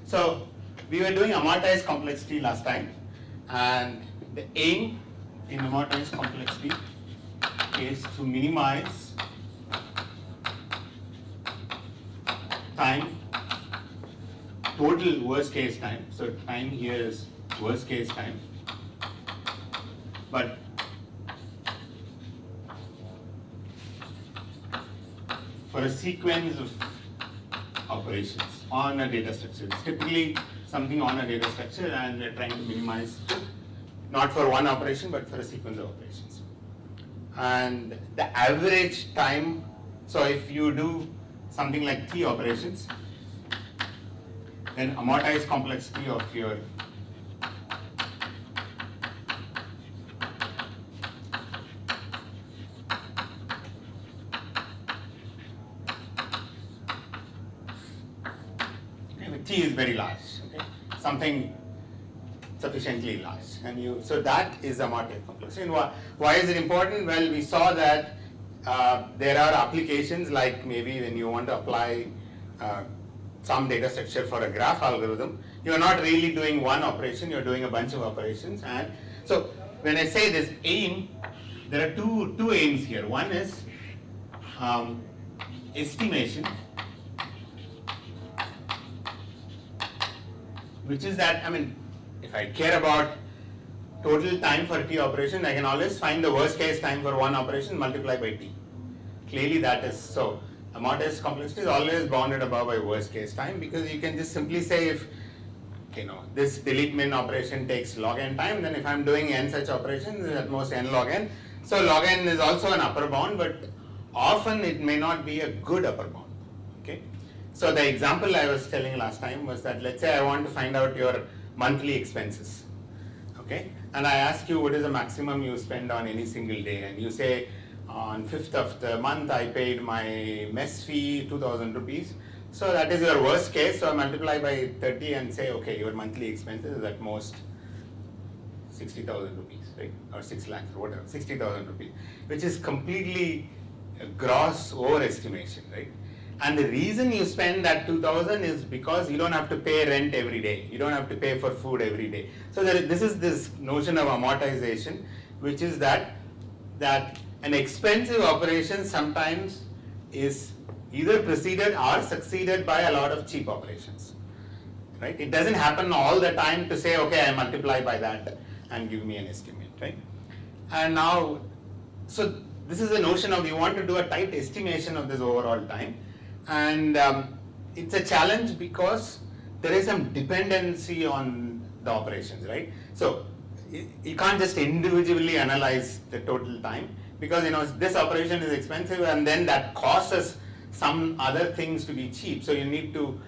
So we were doing amortized complexity last time, and the aim in amortized complexity is to minimize time, total worst case time. So time here is worst case time, but for a sequence of operations on a data structure. It's typically something on a data structure, and we're trying to minimize not for one operation but for a sequence of operations. And the average time, so if you do something like 3 operations, then amortized complexity of your T is very large, okay? Something sufficiently large, and so that is amortized complexity. And why is it important? Well, we saw that there are applications like maybe when you want to apply some data structure for a graph algorithm, you are not really doing one operation, you are doing a bunch of operations. And so when I say this aim, there are two aims here. One is estimation, which is that, I mean, if I care about total time for T operation, I can always find the worst case time for one operation, multiply by T. Clearly that is so. Amortized complexity is always bounded above by worst case time, because you can just simply say if, this delete min operation takes log n time, then if I'm doing n such operations, at most n log n. So log n is also an upper bound, but often it may not be a good upper bound, okay? So the example I was telling last time was that, let's say I want to find out your monthly expenses, okay? And I ask you what is the maximum you spend on any single day, and you say on 5th of the month I paid my mess fee 2,000 rupees. So that is your worst case. So I multiply by 30 and say, okay, your monthly expenses is at most 60,000 rupees, right? Or 6 lakhs or whatever, 60,000 rupees, which is completely a gross overestimation, right? And the reason you spend that 2,000 is because you don't have to pay rent every day. You don't have to pay for food every day. So this is this notion of amortization, which is that an expensive operation sometimes is either preceded or succeeded by a lot of cheap operations, right? It doesn't happen all the time to say, okay, I multiply by that and give me an estimate, right? And now, so this is the notion of you want to do a tight estimation of this overall time. And it's a challenge because there is some dependency on the operations, right? So you can't just individually analyze the total time, because this operation is expensive and then that causes some other things to be cheap. So you need to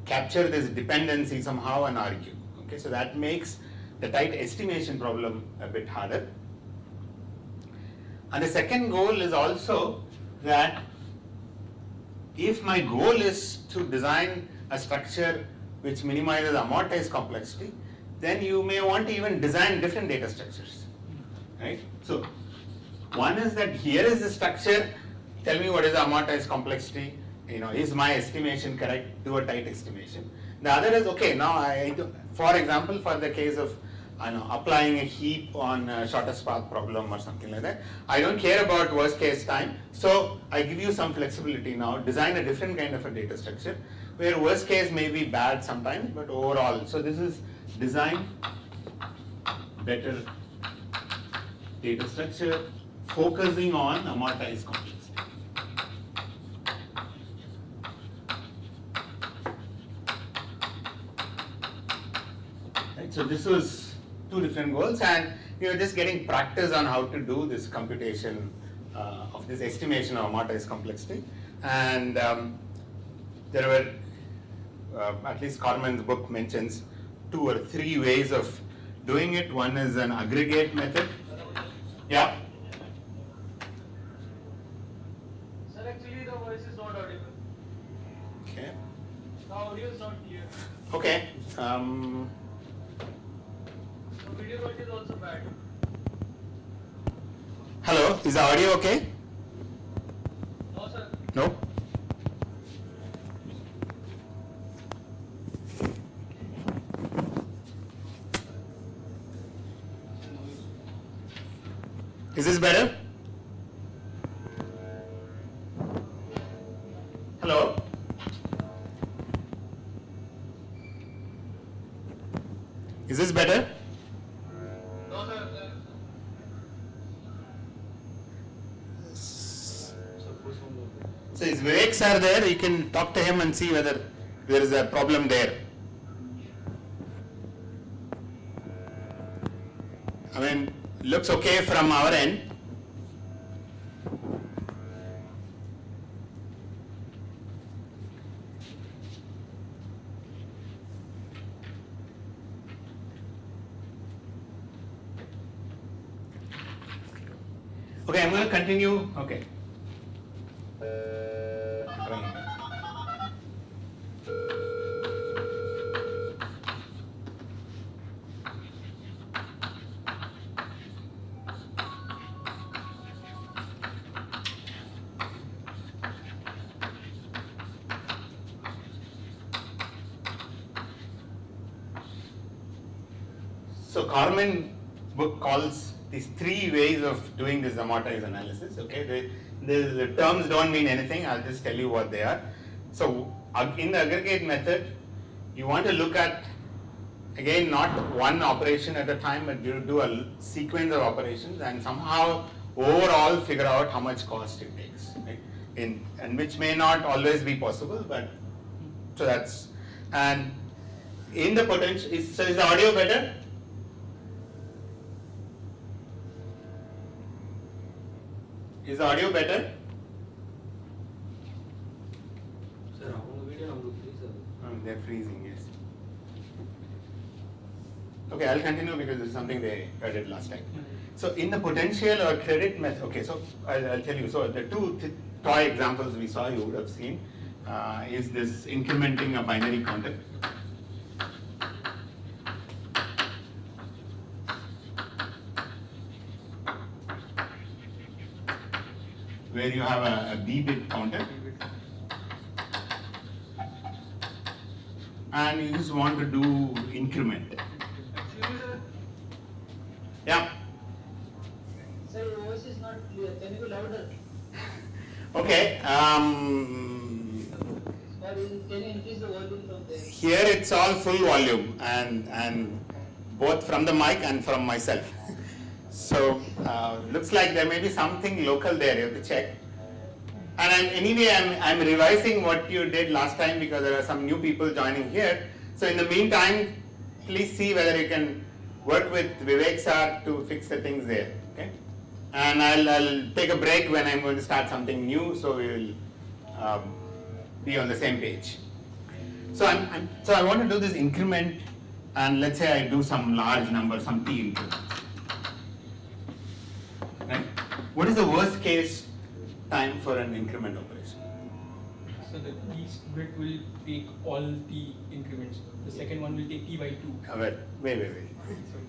capture this dependency somehow and argue, okay? So that makes the tight estimation problem a bit harder. And the second goal is also that if my goal is to design a structure which minimizes amortized complexity, then you may want to even design different data structures, right? So one is that here is the structure, tell me what is the amortized complexity, is my estimation correct, do a tight estimation. The other is, okay, now for example, for the case of applying a heap on a shortest path problem or something like that, I don't care about worst case time, so I give you some flexibility now, design a different kind of a data structure where worst case may be bad sometimes, but overall, so this is design better data structure focusing on amortized complexity. Right, so this was 2 different goals, and you're just getting practice on how to do this computation of this estimation of amortized complexity. And there were, at least Corman's book mentions 2 or 3 ways of doing it. One is an aggregate method. Yeah? Sir, actually the voice is not audible. Okay. The audio is not clear. Okay. The video quality is also bad. Hello, is the audio okay? No, sir. No? Is this better? Hello? Is this better? No, sir. So is Vivek sir there? You can talk to him and see whether there is a problem there. I mean, looks okay from our end. Okay, I'm going to continue. Okay. So Carmen book calls these three ways of doing this amortized analysis. Okay, the terms don't mean anything. I'll just tell you what they are. So in the aggregate method, you want to look at again not one operation at a time, but you do a sequence of operations and somehow overall figure out how much cost it takes. Right? And which may not always be possible, but so that's and in the potential. So is the audio better? Is the audio better? Sir, our video on sir. They're freezing, yes. Okay, I'll continue because this is something they did last time. So in the potential or credit method, okay, so I'll tell you. So the two toy examples we saw, you would have seen, is this incrementing a binary counter. Where you have a b-bit counter and you just want to do increment. Actually, sir, Yeah. sir, your voice is not clear. Can you be louder? Okay. Or can you increase the volume from there? Here it's all full volume and both from the mic and from myself. So looks like there may be something local there. You have to check. And anyway, I'm revising what you did last time because there are some new people joining here. So in the meantime, please see whether you can work with Vivek sir to fix the things there. Okay. And I'll take a break when I'm going to start something new, so we will be on the same page. So I want to do this increment, and let's say I do some large number, some t increments. Right? What is the worst case time for an increment operation? So the least bit will take all t increments. The second one will take t by 2. Wait.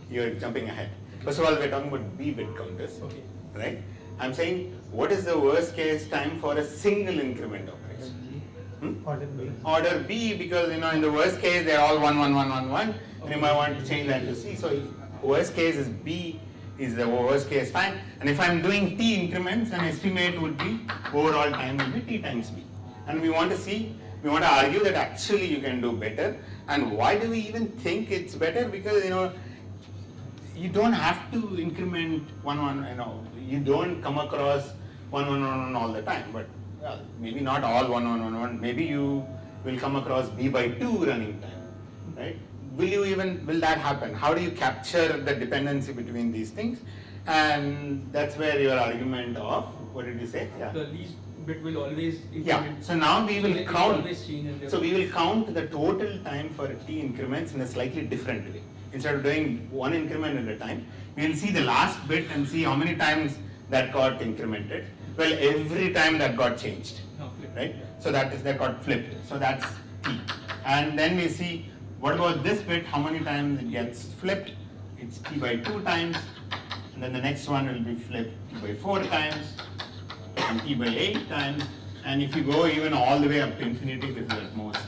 You're jumping ahead. First of all, we're talking about b-bit counters. Okay. Right? I'm saying, what is the worst case time for a single increment operation? Order B, because in the worst case they're all 1, 1, 1, 1, 1, and you might want to change that to C. So worst case is B is the worst case time, and if I'm doing T increments, an estimate would be overall time will be T times B. And we want to argue that actually you can do better. And why do we even think it's better? Because you don't have to increment 1, 1, you don't come across 1, 1, 1, 1 all the time, but well, maybe not all 1, 1, 1, 1, maybe you will come across B by 2 running time, right? Will that happen? How do you capture the dependency between these things? And that's where your argument of, what did you say? Yeah. The least bit will always increment. Yeah, so now we will It count, always change and so we will count the total time for T increments in a slightly different way. Instead of doing one increment at a time, we will see the last bit and see how many times that got incremented. Well, every time that got changed, right? So that got flipped. So that's T. And then we see, what about this bit, how many times it gets flipped? It's T by 2 times. And then the next one will be flipped T by 4 times. And T by 8 times. And if you go even all the way up to infinity, this is at most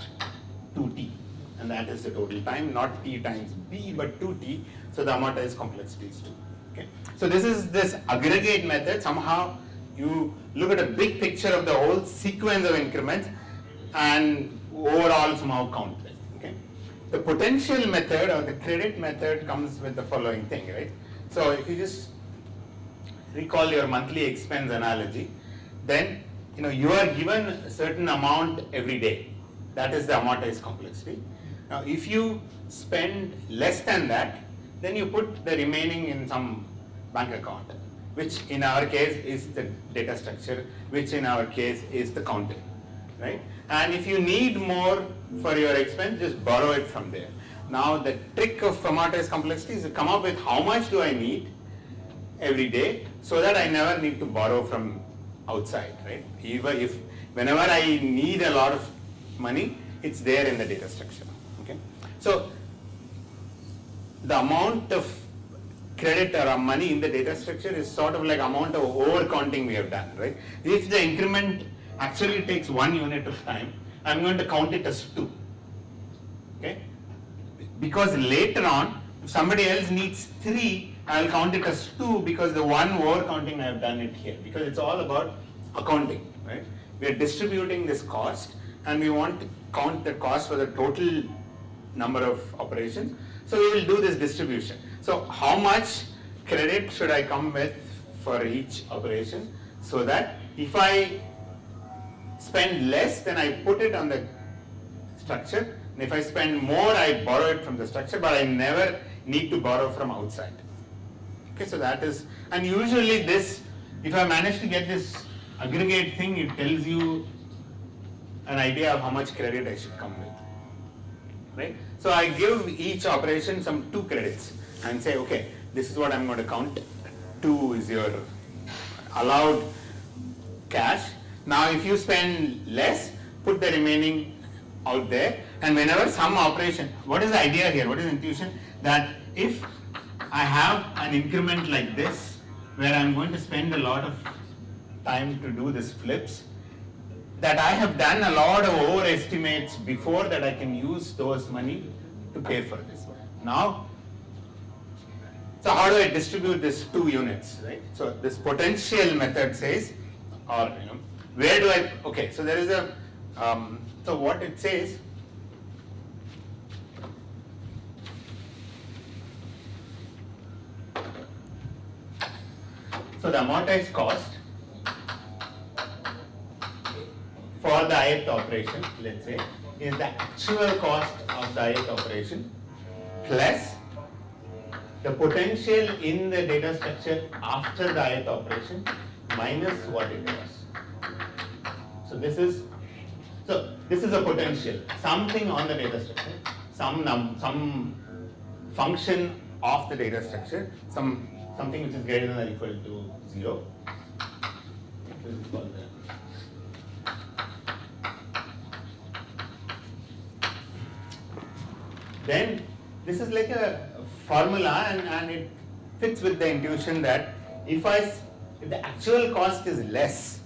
2T. And that is the total time, not T times B, but 2T. So the amortized complexity is 2. Okay. So this is this aggregate method. Somehow you look at a big picture of the whole sequence of increments and overall somehow count it. Okay. The potential method or the credit method comes with the following thing, right? So if you just recall your monthly expense analogy, then you are given a certain amount every day. That is the amortized complexity. Now if you spend less than that, then you put the remaining in some bank account, which in our case is the data structure, which in our case is the counting, right? And if you need more for your expense, just borrow it from there. Now the trick of amortized complexity is to come up with how much do I need every day so that I never need to borrow from outside, right? Even if whenever I need a lot of money, it's there in the data structure. Okay, so the amount of credit or money in the data structure is sort of like amount of over counting we have done, right? If the increment actually takes 1 unit of time, I'm going to count it as 2. Okay, because later on, if somebody else needs 3, I'll count it as 2 because the one over counting I have done it here, because it's all about accounting, right? We are distributing this cost and we want to count the cost for the total number of operations. So we will do this distribution. So how much credit should I come with for each operation so that if I spend less, then I put it on the structure, and if I spend more, I borrow it from the structure, but I never need to borrow from outside. Okay, so that is, and usually this, if I manage to get this aggregate thing, it tells you an idea of how much credit I should come with, right? So I give each operation some 2 credits and say, okay, this is what I'm going to count. 2 is your allowed cash. Now if you spend less, put the remaining out there, and whenever some operation, what is the idea here? What is the intuition? That if I have an increment like this, where I'm going to spend a lot of time to do this flips, that I have done a lot of overestimates before, that I can use those money to pay for this. Now, so how do I distribute this 2 units, right? So this potential method says, or where do I, okay, so there is a, so what it says, so the amortized cost for the ith operation, let's say, is the actual cost of the ith operation plus the potential in the data structure after the ith operation minus what it was. So this is a potential, something on the data structure, some function of the data structure, something which is greater than or equal to 0. This is called the then this is like a formula, and it fits with the intuition that if the actual cost is less,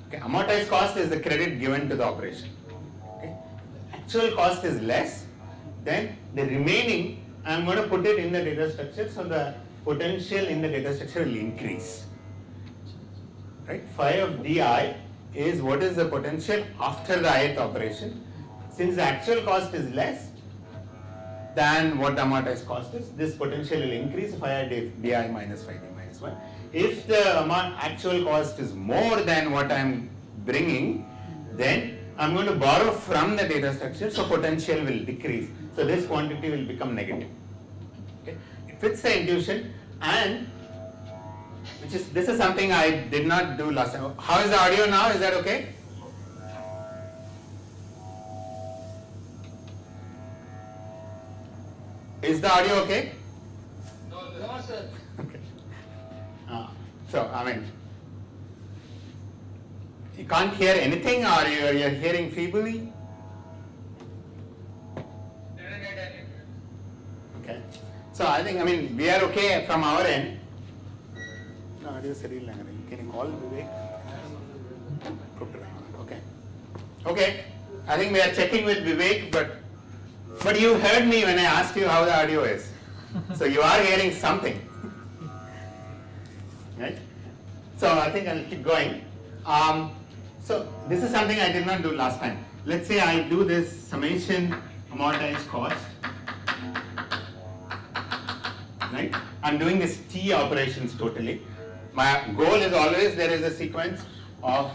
okay, amortized cost is the credit given to the operation. Okay, actual cost is less, then the remaining I'm going to put it in the data structure, so the potential in the data structure will increase. Right? Phi of di is what is the potential after the ith operation. Since the actual cost is less than what the amortized cost is, this potential will increase, phi di minus phi d minus 1. If the actual cost is more than what I'm bringing, then I'm going to borrow from the data structure, so potential will decrease. So this quantity will become negative. Okay? It fits the intuition, and this is something I did not do last time. How is the audio now? Is that okay? Is the audio okay? No, sir. Okay. So, I mean, you can't hear anything, or you're hearing feebly? Okay. So, I think, we are okay from our end. No, audio is really loud. Can you call Vivek? Okay. Okay. I think we are checking with Vivek, but you heard me when I asked you how the audio is. So you are hearing something. right? So I think I'll keep going. So this is something I did not do last time. Let's say I do this summation amortized cost, right? I'm doing this T operations totally. My goal is always there is a sequence of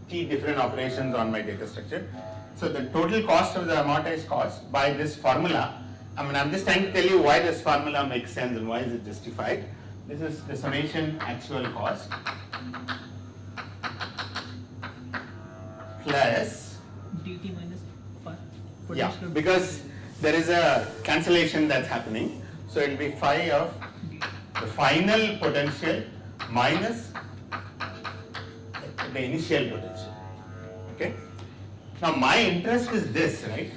T different operations on my data structure. So the total cost of the amortized cost by this formula, I'm just trying to tell you why this formula makes sense and why is it justified. This is the summation actual cost plus dt minus phi. yeah, potential because there is a cancellation that's happening. So it will be phi of the final potential minus the initial potential. Okay. Now my interest is this, right?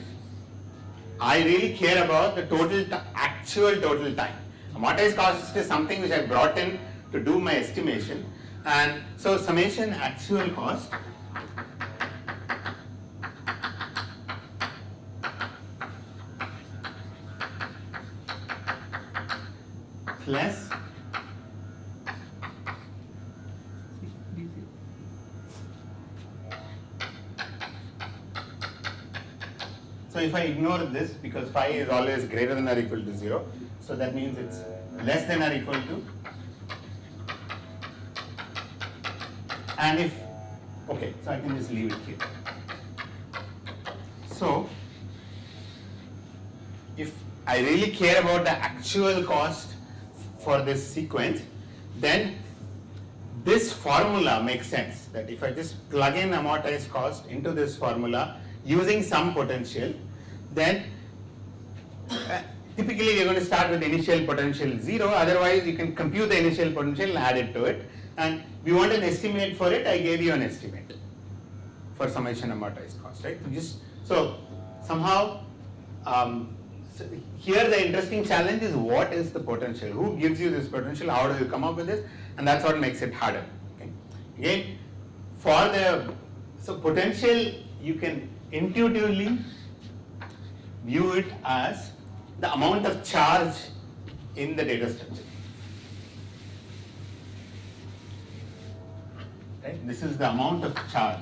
I really care about the actual total time. Amortized cost is something which I brought in to do my estimation, and so summation actual cost plus so if I ignore this because phi is always greater than or equal to 0, so that means it's less than or equal to, and if, okay, so I can just leave it here. So if I really care about the actual cost for this sequence, then this formula makes sense, that if I just plug in amortized cost into this formula using some potential, then typically you're going to start with initial potential 0, otherwise you can compute the initial potential and add it to it, and we want an estimate for it. I gave you an estimate for summation amortized cost, right? So somehow so here the interesting challenge is what is the potential? Who gives you this potential? How do you come up with this? And that's what makes it harder. Okay. Again, for the potential, you can intuitively view it as the amount of charge in the data structure. Right? This is the amount of charge.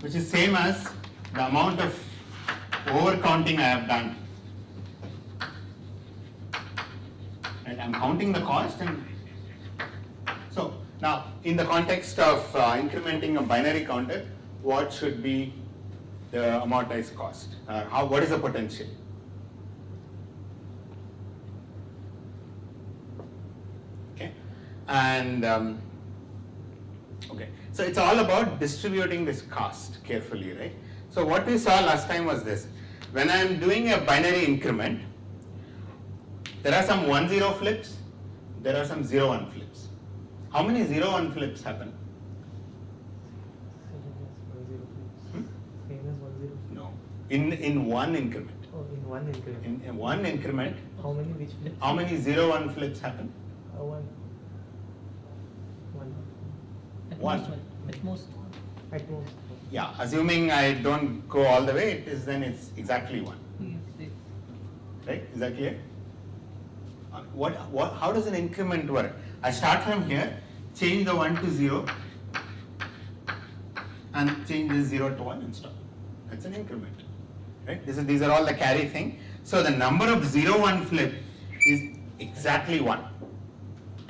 Which is same as the amount of overcounting I have done. And I'm counting the cost, and so now in the context of incrementing a binary counter, what should be the amortized cost? What is the potential? Okay, and okay. So it's all about distributing this cost carefully, right? So what we saw last time was this. When I'm doing a binary increment, there are some 1-0 flips, there are some 0-1 flips. How many 0-1 flips happen? Same as 1 0. No. In one increment. Oh, in one increment. In one increment, How many which flips? how many 0-1 flips happen? One. At One. most one. At most. At most. Yeah, assuming I don't go all the way, then it's exactly one. Yes. Right? Is that clear? How does an increment work? I start from here, change the 1 to 0, and change this 0 to 1 and stop. That's an increment. Right? These are all the carry thing. So the number of 0-1 flip is exactly 1.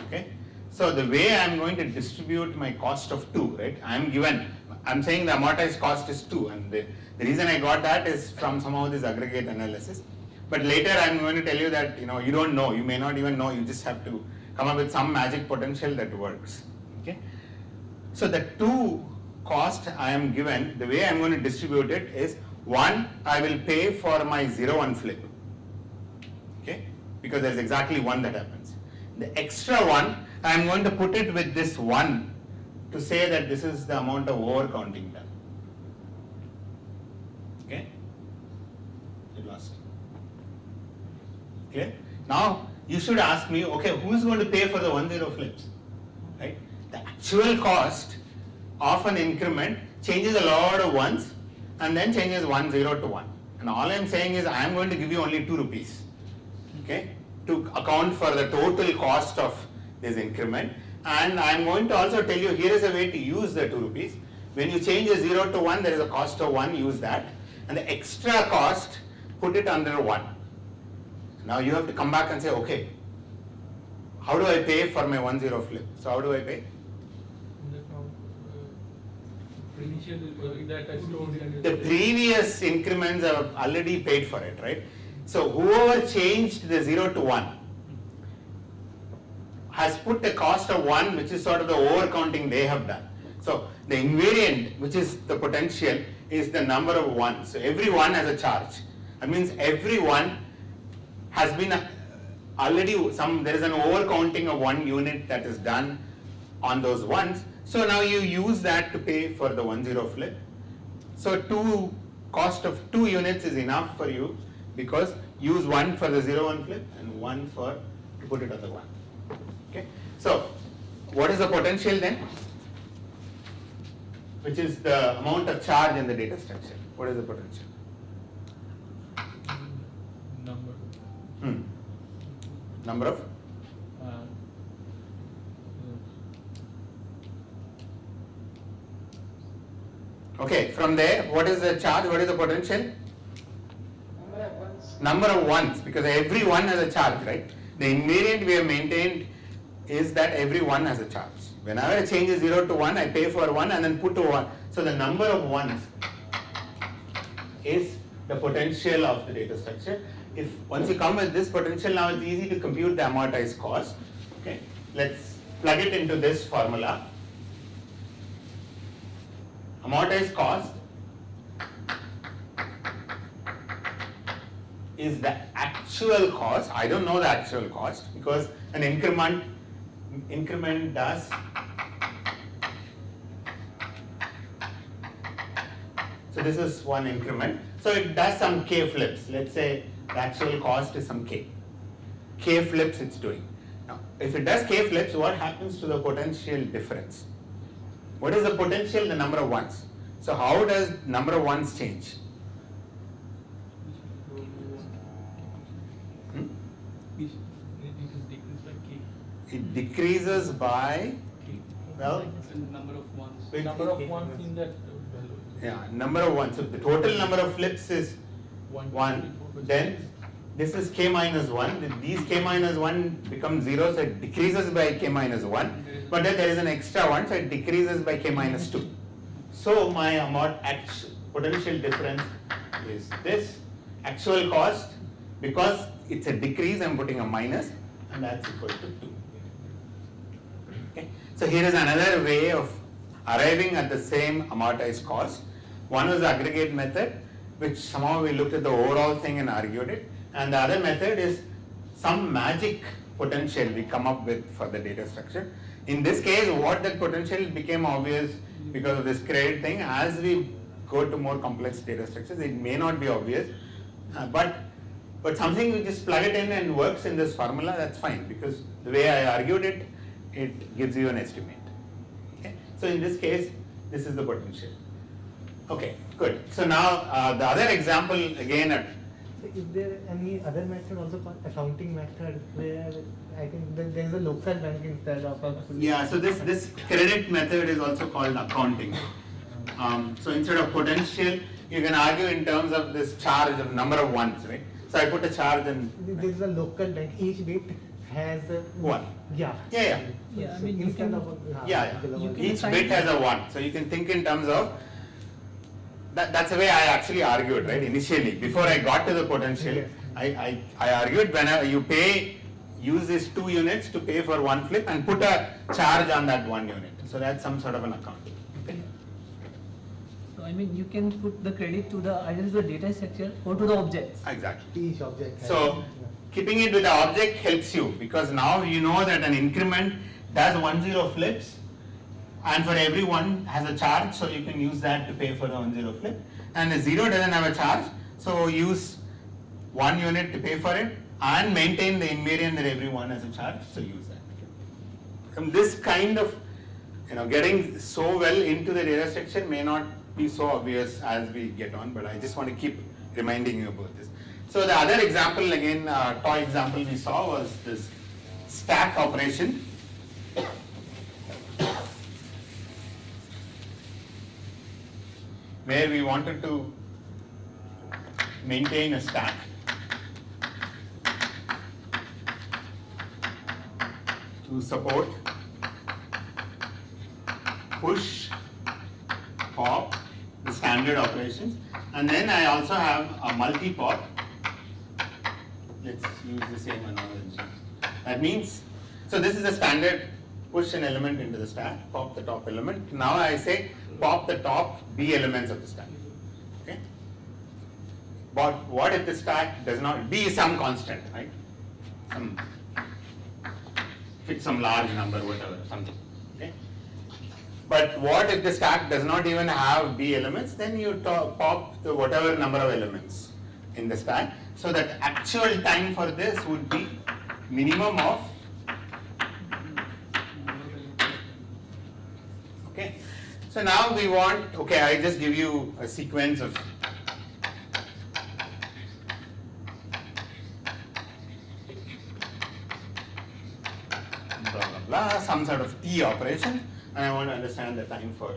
Okay? So the way I'm going to distribute my cost of 2, right? I'm saying the amortized cost is 2, and the reason I got that is from some of this aggregate analysis. But later I'm going to tell you that you don't know, you may not even know, you just have to come up with some magic potential that works. Okay? So the 2 cost I am given, the way I'm going to distribute it is 1, I will pay for my 0-1 flip. Okay? Because there's exactly 1 that happens. The extra 1, I'm going to put it with this 1 to say that this is the amount of overcounting done. Okay? You lost. Okay? Now you should ask me, okay, who's going to pay for the 1-0 flips? Right? The actual cost of an increment changes a lot of ones and then changes 1-0 to 1. And all I'm saying is I am going to give you only 2 rupees, okay, to account for the total cost of this increment. And I am going to also tell you here is a way to use the 2 rupees. When you change a 0 to 1, there is a cost of 1, use that. And the extra cost, put it under 1. Now you have to come back and say, okay, how do I pay for my 1 0 flip? So how do I pay? Initial that I stored in The previous increments are already paid for it, right? So whoever changed the 0 to 1 has put the cost of 1, which is sort of the overcounting they have done. So the invariant, which is the potential, is the number of 1s. So every 1 has a charge. That means every 1 has been already there is an overcounting of 1 unit that is done on those 1s. So now you use that to pay for the 1 0 flip. So cost of 2 units is enough for you, because use 1 for the 0 1 flip and 1 to put it on the 1. Okay. So what is the potential then? Which is the amount of charge in the data structure. What is the potential? number. Number of? Uh, Okay, from there, what is the charge? What is the potential? Number of ones. Number of ones, because every one has a charge, right? The invariant we have maintained is that every one has a charge. Whenever I change a 0 to 1, I pay for 1 and then put to 1. So the number of ones is the potential of the data structure. If once you come with this potential, now it's easy to compute the amortized cost. Okay, let's plug it into this formula. Amortized cost is the actual cost. I don't know the actual cost because an increment does so this is one increment. So it does some k flips. Let's say the actual cost is some k flips it's doing. Now if it does k flips, what happens to the potential difference? What is the potential? The number of ones. So how does number of ones change? It is decreased by k. It decreases by, well, And number of ones. Wait, Number of k ones minus- in that value. yeah, number of ones. So the total number of flips is 1. Then this is k minus 1. These k minus 1 become 0, so it decreases by k minus 1. But then there is an extra 1, so it decreases by k minus 2. So my potential difference is this. Actual cost, because it's a decrease, I'm putting a minus, and that's equal to 2. Okay. So here is another way of arriving at the same amortized cost. One was the aggregate method, which somehow we looked at the overall thing and argued it. And the other method is some magic potential we come up with for the data structure. In this case, what that potential became obvious because of this credit thing. As we go to more complex data structures, it may not be obvious, but something we just plug it in and works in this formula, that's fine, because the way I argued it, it gives you an estimate. Okay? So in this case, this is the potential. Okay, good. So now the other example again. So is there any other method also called accounting method where I think there is a local bank instead of a Yeah, so this credit method is also called accounting. So instead of potential, you can argue in terms of this charge of number of ones, right? So I put a charge and there is a local bank. Each bit has a one. Yeah. Yeah. Yeah, I So mean, you instead can- of a, Yeah. You can Each assign bit has a 1. So you can think in terms of that's the way I actually argued, right? Initially, before I got to the potential, Yes. I argued whenever you use these 2 units to pay for 1 flip and put a charge on that 1 unit. So that's some sort of an account. Okay. So I mean, you can put the credit to the either to the data structure or to the objects. Exactly. each object has So keeping it with the object helps you, because now you know that an increment does 1 0 flips, and for every one has a charge, so you can use that to pay for the 1 0 flip. And the 0 doesn't have a charge, so use 1 unit to pay for it and maintain the invariant that every one has a charge, so use that. And this kind of, getting so well into the data structure may not be so obvious as we get on, but I just want to keep reminding you about this. So the other example, again, toy example we saw was this stack operation. Where we wanted to maintain a stack. To support push, pop, the standard operations, and then I also have a multi-pop. Let's use the same analogy. That means, so this is a standard push an element into the stack, pop the top element. Now I say pop the top B elements of the stack. Okay. But what if the stack does not, B is some constant, right? Pick some large number, whatever, something. Okay. But what if the stack does not even have B elements? Then you pop the whatever number of elements in the stack. So that actual time for this would be minimum of. Okay. So now we want, okay, I just give you a sequence of blah blah blah, some sort of T operation, and I want to understand the time for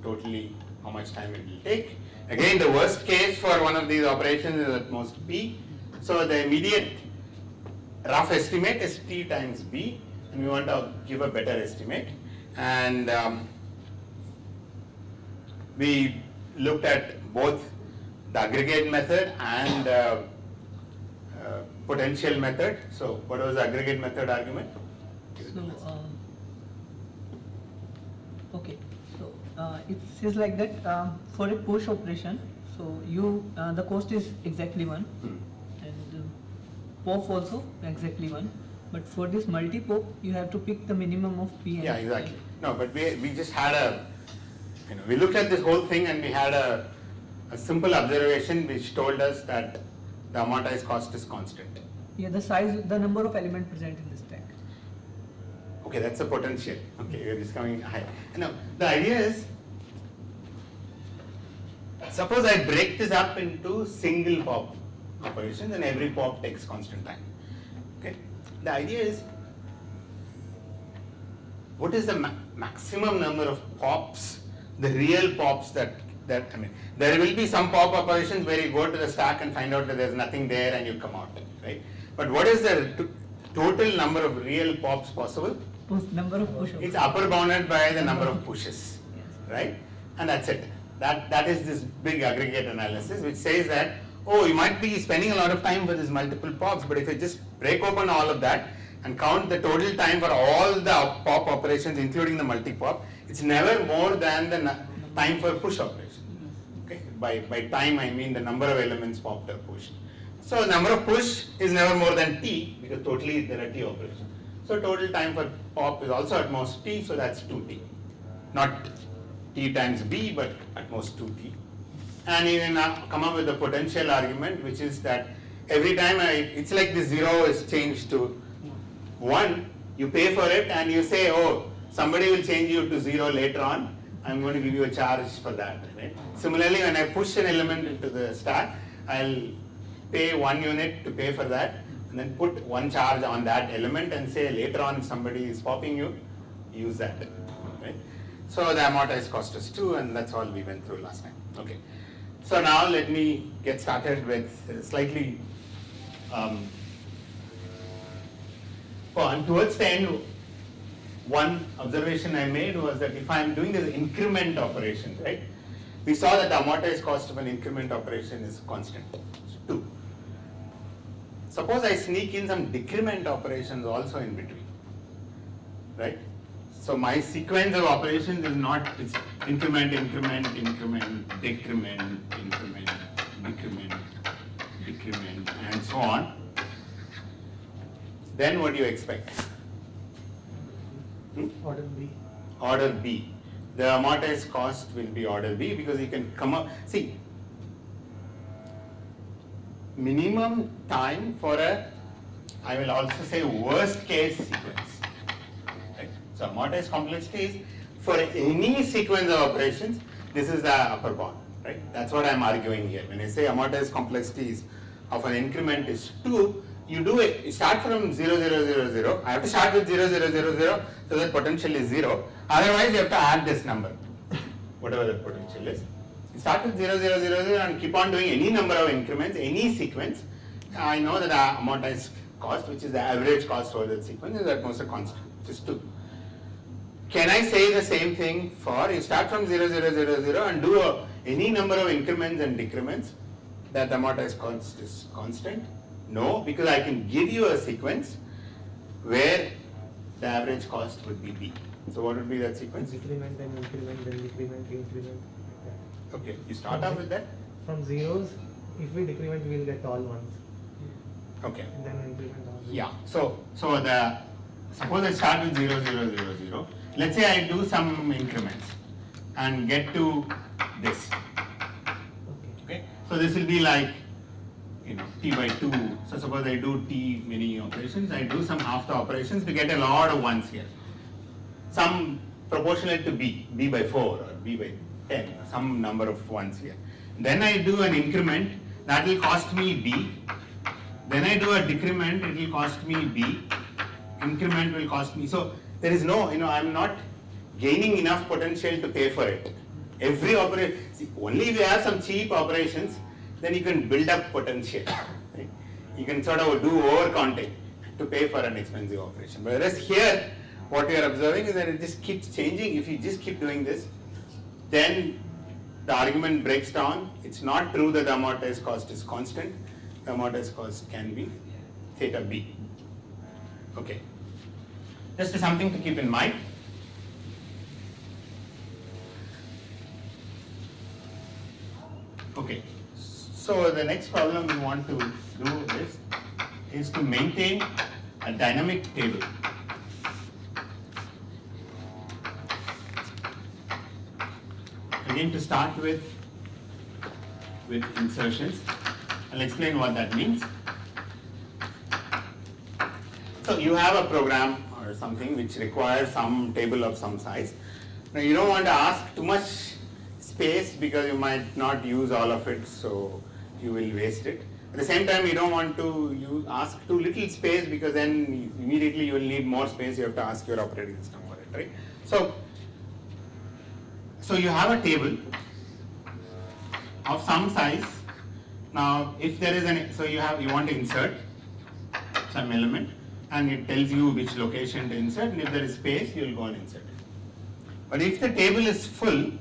totally how much time it will take. Again, the worst case for one of these operations is at most B. So the immediate rough estimate is T times B, and we want to give a better estimate. And we looked at both the aggregate method and potential method. So what was the aggregate method argument? So, okay, so it says like that for a push operation, so you the cost is exactly 1 and pop also exactly 1, but for this multi-pop you have to pick the minimum of P and Yeah, exactly. No, but we just had a, we looked at this whole thing and we had a simple observation which told us that the amortized cost is constant. Yeah, the size, the number of element present in the stack. Okay, that's a potential. Okay, you're just coming high. Now, the idea is, suppose I break this up into single pop operations and every pop takes constant time. Okay, the idea is, what is the maximum number of pops, the real pops that I mean, there will be some pop operations where you go to the stack and find out that there's nothing there and you come out, right? But what is the total number of real pops possible? Number of push It's upper bounded by the number of pushes, right? And that's it. That is this big aggregate analysis which says that, oh, you might be spending a lot of time with these multiple pops, but if you just break open all of that and count the total time for all the pop operations, including the multi-pop, it's never more than the time for push operation. Okay, by time I mean the number of elements popped or pushed. So number of push is never more than T, because totally there are T operations. So total time for pop is also at most T, so that's 2T. Not T times B, but at most 2T. And you can come up with a potential argument, which is that every time it's like the 0 is changed to 1, you pay for it and you say, oh, somebody will change you to 0 later on, I'm going to give you a charge for that. Right? Similarly, when I push an element into the stack, I'll pay 1 unit to pay for that, and then put 1 charge on that element and say later on if somebody is popping you, use that. Right? So the amortized cost is 2, and that's all we went through last time. Okay. So now let me get started with slightly towards the end. One observation I made was that if I'm doing this increment operation, right, we saw that the amortized cost of an increment operation is constant, 2. Suppose I sneak in some decrement operations also in between, right? So my sequence of operations is not, it's increment, increment, increment, decrement, increment, decrement, decrement, and so on. Then what do you expect? Order B. Order B. The amortized cost will be order B, because you can come up, see, minimum time for I will also say worst case sequence. Right? So amortized complexity is for any sequence of operations, this is the upper bound. right? That's what I'm arguing here. When I say amortized complexities of an increment is 2, you do it, you start from 0, 0, 0, 0. I have to start with 0, 0, 0, 0, so that potential is 0. Otherwise, you have to add this number, whatever the potential is. You start with 0, 0, 0, 0 and keep on doing any number of increments, any sequence. I know that the amortized cost, which is the average cost over that sequence, is at most a constant, which is 2. Can I say the same thing for, you start from 0, 0, 0, 0 and do any number of increments and decrements, that the amortized cost is constant? No, because I can give you a sequence where the average cost would be B. So what would be that sequence? Decrement, then increment, then decrement, increment. Like that. Okay, you start off with that? From zeros, if we decrement, we will get all ones. Okay. And then increment all. Yeah, so suppose I start with 0, 0, 0, 0. Let's say I do some increments and get to this. Okay, so this will be like, t by 2. So suppose I do t many operations, I do some half the operations to get a lot of ones here. Some proportionate to b by 4 or b by 10, some number of ones here. Then I do an increment, that will cost me b. Then I do a decrement, it will cost me b. Increment will cost me. So there is no, I'm not gaining enough potential to pay for it. Every operation, only if you have some cheap operations, then you can build up potential. Right? You can sort of do over counting to pay for an expensive operation. Whereas here, what you are observing is that it just keeps changing. If you just keep doing this, then the argument breaks down. It's not true that the amortized cost is constant. The amortized cost can be theta b. Okay. Just something to keep in mind. Okay. So the next problem we want to do is to maintain a dynamic table. Again, to start with insertions. I'll explain what that means. So you have a program or something which requires some table of some size. Now you don't want to ask too much space because you might not use all of it, so you will waste it. At the same time, you don't want to ask too little space because then immediately you will need more space. You have to ask your operating system for it, right? So you have a table of some size. Now, if there is you want to insert some element, and it tells you which location to insert, and if there is space, you will go and insert it. But if the table is full,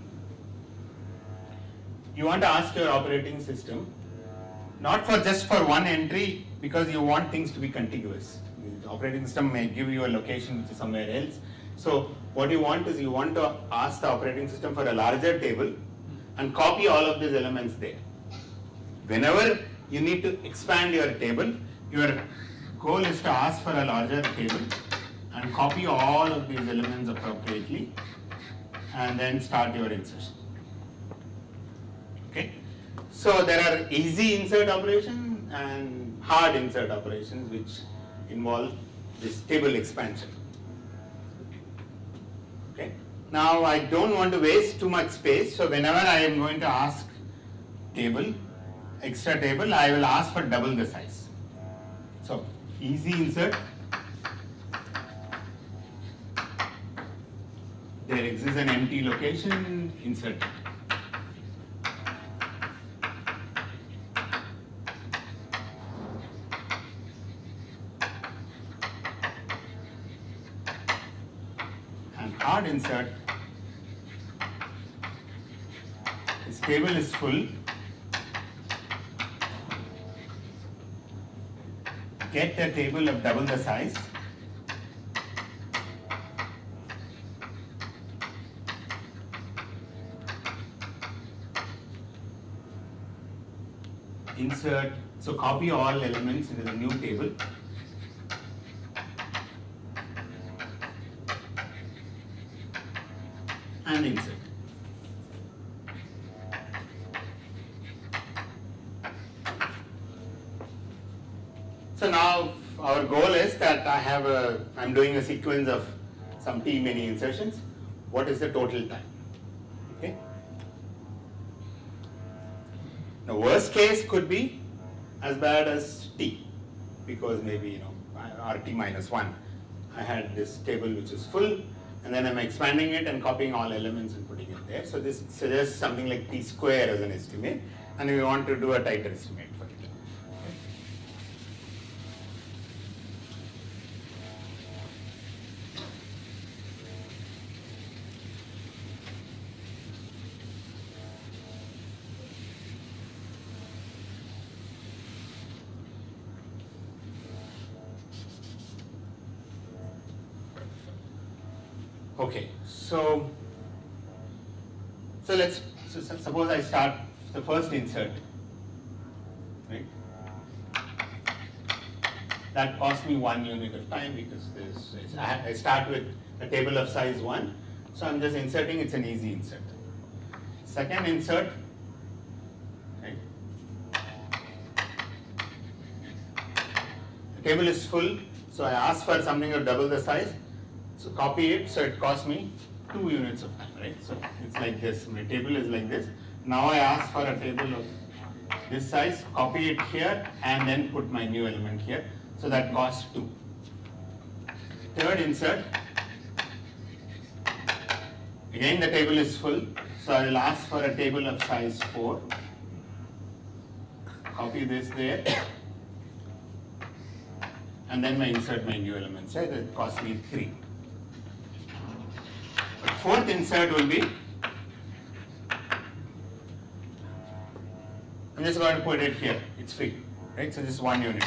you want to ask your operating system, not for just for one entry, because you want things to be contiguous. The operating system may give you a location which is somewhere else. So what you want is you want to ask the operating system for a larger table and copy all of these elements there. Whenever you need to expand your table, your goal is to ask for a larger table and copy all of these elements appropriately and then start your insertion. Okay? So there are easy insert operations and hard insert operations which involve this table expansion. Okay? Now I don't want to waste too much space, so whenever I am going to ask extra table, I will ask for double the size. So easy insert. There exists an empty location, insert. And hard insert. This table is full. Get a table of double the size. Insert, so copy all elements into the new table. And insert. So now our goal is that I'm doing a sequence of some t many insertions. What is the total time? Okay. The worst case could be as bad as t, because maybe rt minus 1. I had this table which is full, and then I'm expanding it and copying all elements and putting it there. So this suggests something like t square as an estimate, and we want to do a tighter estimate for it. Okay, so suppose I start the first insert, right? That costs me 1 unit of time because I start with a table of size 1, so I'm just inserting. It's an easy insert. Second insert, right? The table is full, so I ask for something of double the size. So copy it, so it costs me 2 units of time, right? So it's like this, my table is like this. Now I ask for a table of this size, copy it here, and then put my new element here. So that costs 2. Third insert, again the table is full, so I will ask for a table of size 4. Copy this there, and then I insert my new elements, right? It costs me 3. Fourth insert will be, I'm just going to put it here, it's free, right? So this is 1 unit.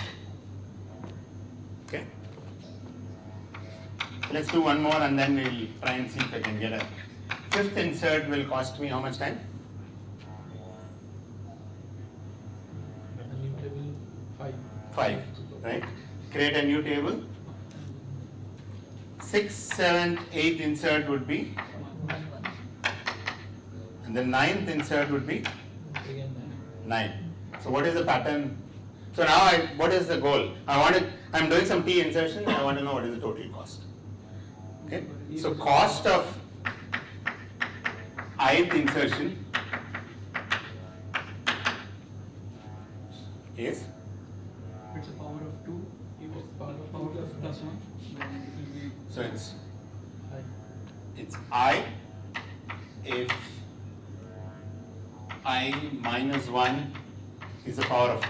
Okay? Let's do one more and then we'll try and see if I can get a fifth insert. Will cost me how much time? A new table 5. 5, right? Create a new table. 6th, 7th, 8th insert would be, and the 9th insert would be Again 9. So what is the pattern? So now what is the goal? I'm doing some t insertion, I want to know what is the total cost. Okay? So cost of ith insertion is, If it's a power of 2, if it's power of plus 1, then it will be so it's high. I if I minus 1 is the power of 2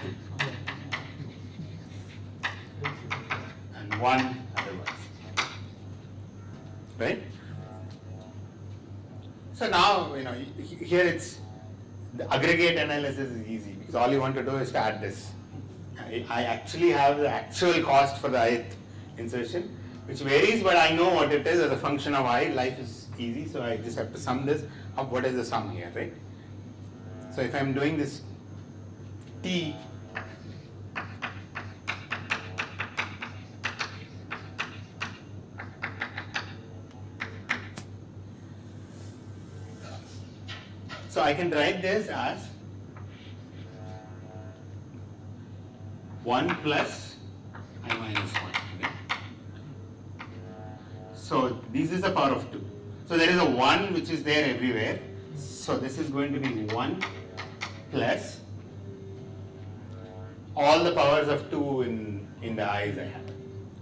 and 1 otherwise, right? So now, here it's, the aggregate analysis is easy because all you want to do is to add this. I actually have the actual cost for the ith insertion, which varies, but I know what it is as a function of I. Life is easy, so I just have to sum this up. What is the sum here, right? So if I'm doing this t so I can write this as 1 plus I minus 1. Okay? So this is the power of 2. So there is a 1 which is there everywhere. So this is going to be 1 plus all the powers of 2 in the i's I have,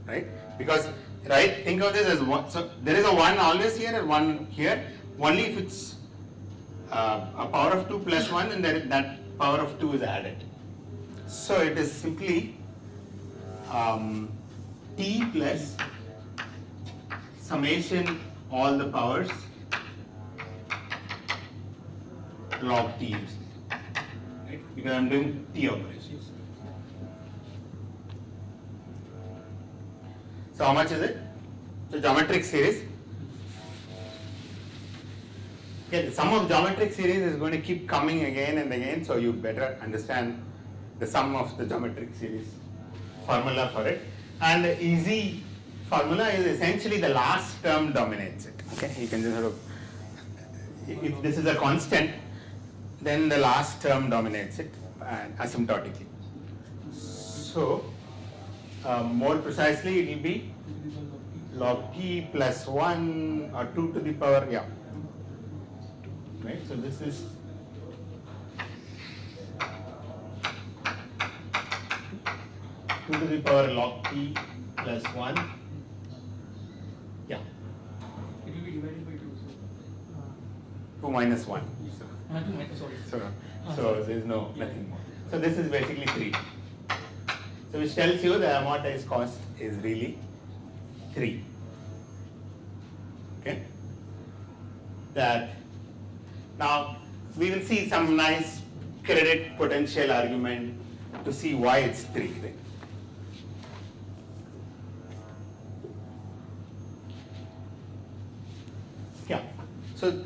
right? Because, right, think of this as 1. So there is a 1 always here and 1 here. Only if it's a power of 2 plus 1, and that power of 2 is added. So it is simply t plus summation all the powers log t, right? Because I'm doing t operations. So how much is it? So geometric series. Okay, the sum of geometric series is going to keep coming again and again, so you better understand the sum of the geometric series formula for it. And the easy formula is essentially the last term dominates it. Okay, you can just sort of, if this is a constant, then the last term dominates it asymptotically. So more precisely, it will be log p plus 1 or 2 to the power, right? So this is 2 to the power log p plus 1. Yeah, It will be divided by 2. 2 minus 1. Sorry. So there's nothing more. So this is basically 3. So which tells you the amortized cost is really 3. Okay? That now we will see some nice credit potential argument to see why it's 3. Right? Yeah. So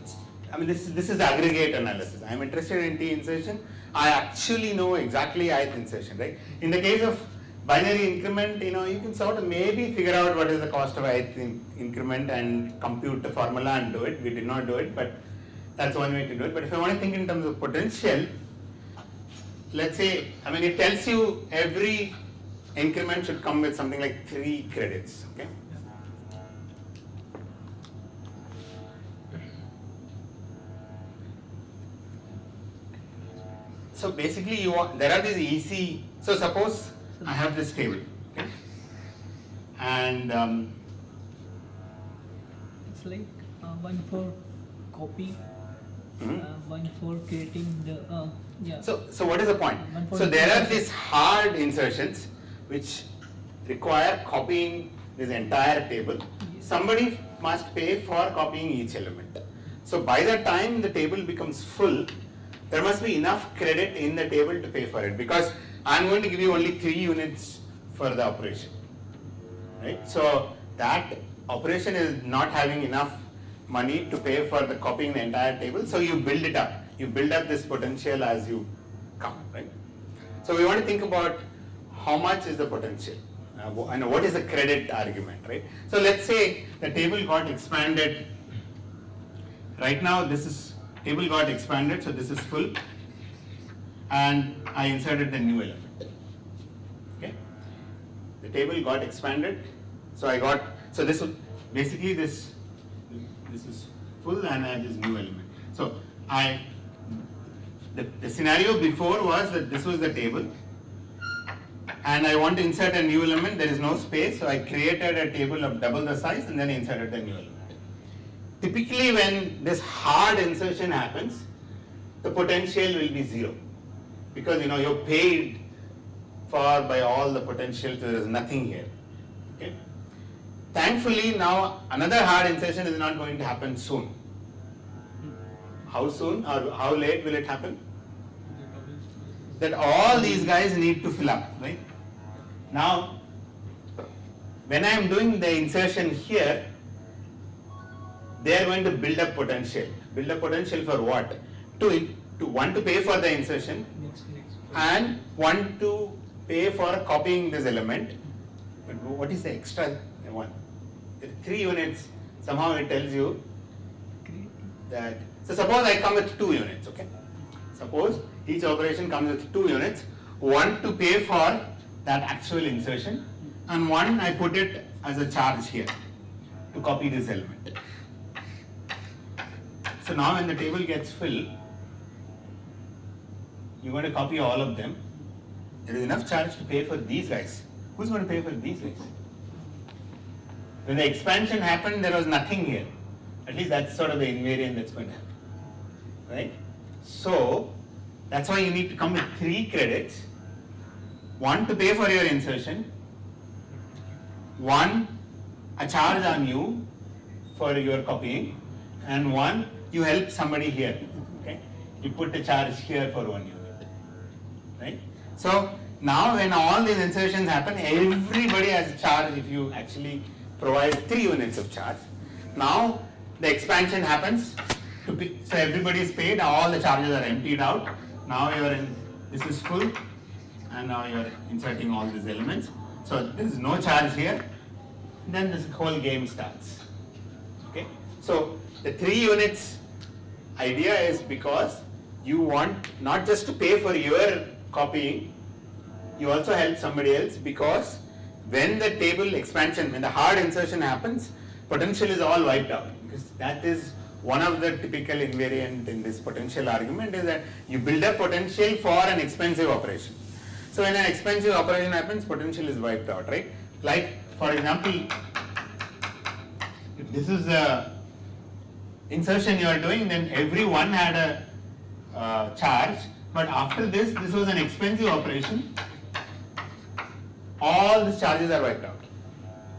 I mean this is the aggregate analysis. I am interested in T insertion. I actually know exactly ith insertion, right? In the case of binary increment, you can sort of maybe figure out what is the cost of ith increment and compute the formula and do it. We did not do it, but that's one way to do it. But if I want to think in terms of potential, let's say, I mean, it tells you every increment should come with something like 3 credits, okay? So basically there are these easy, so suppose I have this table, okay? And It's like one for copy, Mhm. one for creating the yeah. so what is the point? One for So there are insertion. these hard insertions which require copying this entire table. Yes. Somebody must pay for copying each element. So by the time the table becomes full, there must be enough credit in the table to pay for it, because I'm going to give you only 3 units for the operation, right? So that operation is not having enough money to pay for the copying the entire table, so you build it up. You build up this potential as you come, right? So we want to think about how much is the potential and what is the credit argument, right? So let's say the table got expanded. Right now table got expanded, so this is full, and I inserted the new element. Okay, the table got expanded, so this would basically this is full, and I have this new element. So the scenario before was that this was the table, and I want to insert a new element. There is no space, so I created a table of double the size, and then inserted the new element. Typically, when this hard insertion happens, the potential will be 0, because you're paid for by all the potential, so there is nothing here. Okay. Thankfully, now another hard insertion is not going to happen soon. How soon or how late will it happen? That all these guys need to fill up, right? Now, when I am doing the insertion here, they are going to build up potential. Build up potential for what? One to pay for the insertion, Next. and one to pay for copying this element. But what is the extra one? There are 3 units. Somehow it tells you that. So suppose I come with 2 units. Okay. Suppose each operation comes with 2 units. One to pay for that actual insertion, and one I put it as a charge here to copy this element. So now when the table gets full, you're going to copy all of them. There is enough charge to pay for these guys. Who's going to pay for these guys? When the expansion happened, there was nothing here. At least that's sort of the invariant that's going to happen. Right? So that's why you need to come with 3 credits. One to pay for your insertion. One, a charge on you for your copying. And one, you help somebody here. Okay? You put a charge here for 1 unit. Right? So now when all these insertions happen, everybody has a charge if you actually provide 3 units of charge. Now the expansion happens, so everybody is paid, all the charges are emptied out. Now this is full, and now you are inserting all these elements. So there is no charge here, then this whole game starts. Okay? So the 3 units idea is because you want not just to pay for your copying, you also help somebody else, because when the table expansion, when the hard insertion happens, potential is all wiped out, because that is one of the typical invariant in this potential argument, is that you build up potential for an expensive operation. So when an expensive operation happens, potential is wiped out, right? Like for example, if this is a insertion you are doing, then every one had a charge, but after this was an expensive operation, all these charges are wiped out.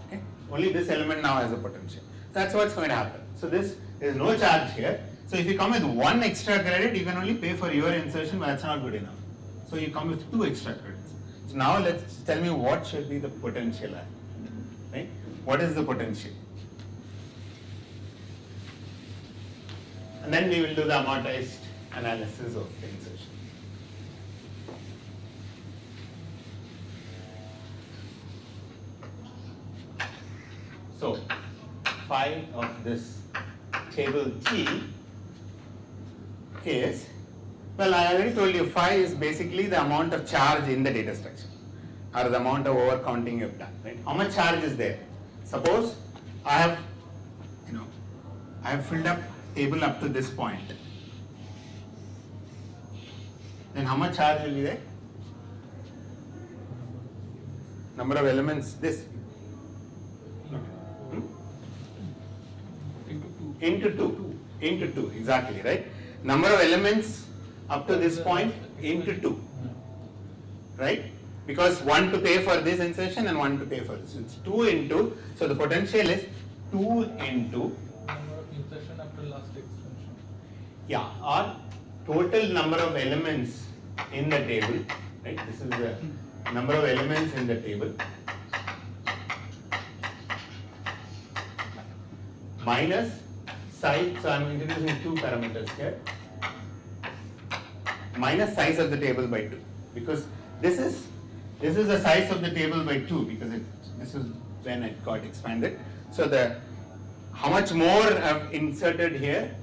Okay? Only this element now has a potential. That's what's going to happen. So there is no charge here. So if you come with one extra credit, you can only pay for your insertion, but that's not good enough. So you come with 2 extra credits. So now let's tell me what should be the potential, right? What is the potential? And then we will do the amortized analysis of the insertion. So phi of this table T is, well, I already told you phi is basically the amount of charge in the data structure or the amount of overcounting you have done, right? How much charge is there? Suppose I have filled up table up to this point. Then how much charge will be there? Number of elements, this. Into 2, exactly, right? Number of elements up to this point into 2, right? Because 1 to pay for this insertion and 1 to pay for this. It's 2 into, so the potential is 2 into, Number of insertion after last extension. yeah, or total number of elements in the table, right? This is the number of elements in the table minus size, so I am introducing 2 parameters here, minus size of the table by 2, because this is the size of the table by 2, because this is when it got expanded. So how much more I've inserted here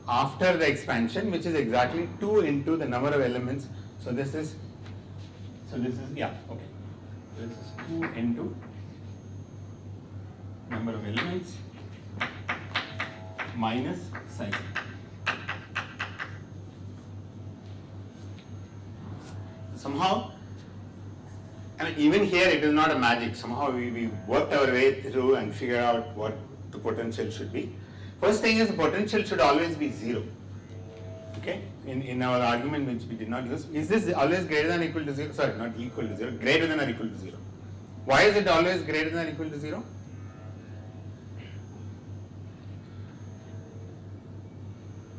after the expansion, which is exactly 2 into the number of elements. So this is yeah, okay. This is 2 into number of elements minus size. Somehow, I mean, even here it is not a magic. Somehow we worked our way through and figured out what the potential should be. First thing is the potential should always be 0. Okay? In our argument which we did not use, is this always greater than or equal to 0? Sorry, not equal to 0, greater than or equal to 0. Why is it always greater than or equal to 0?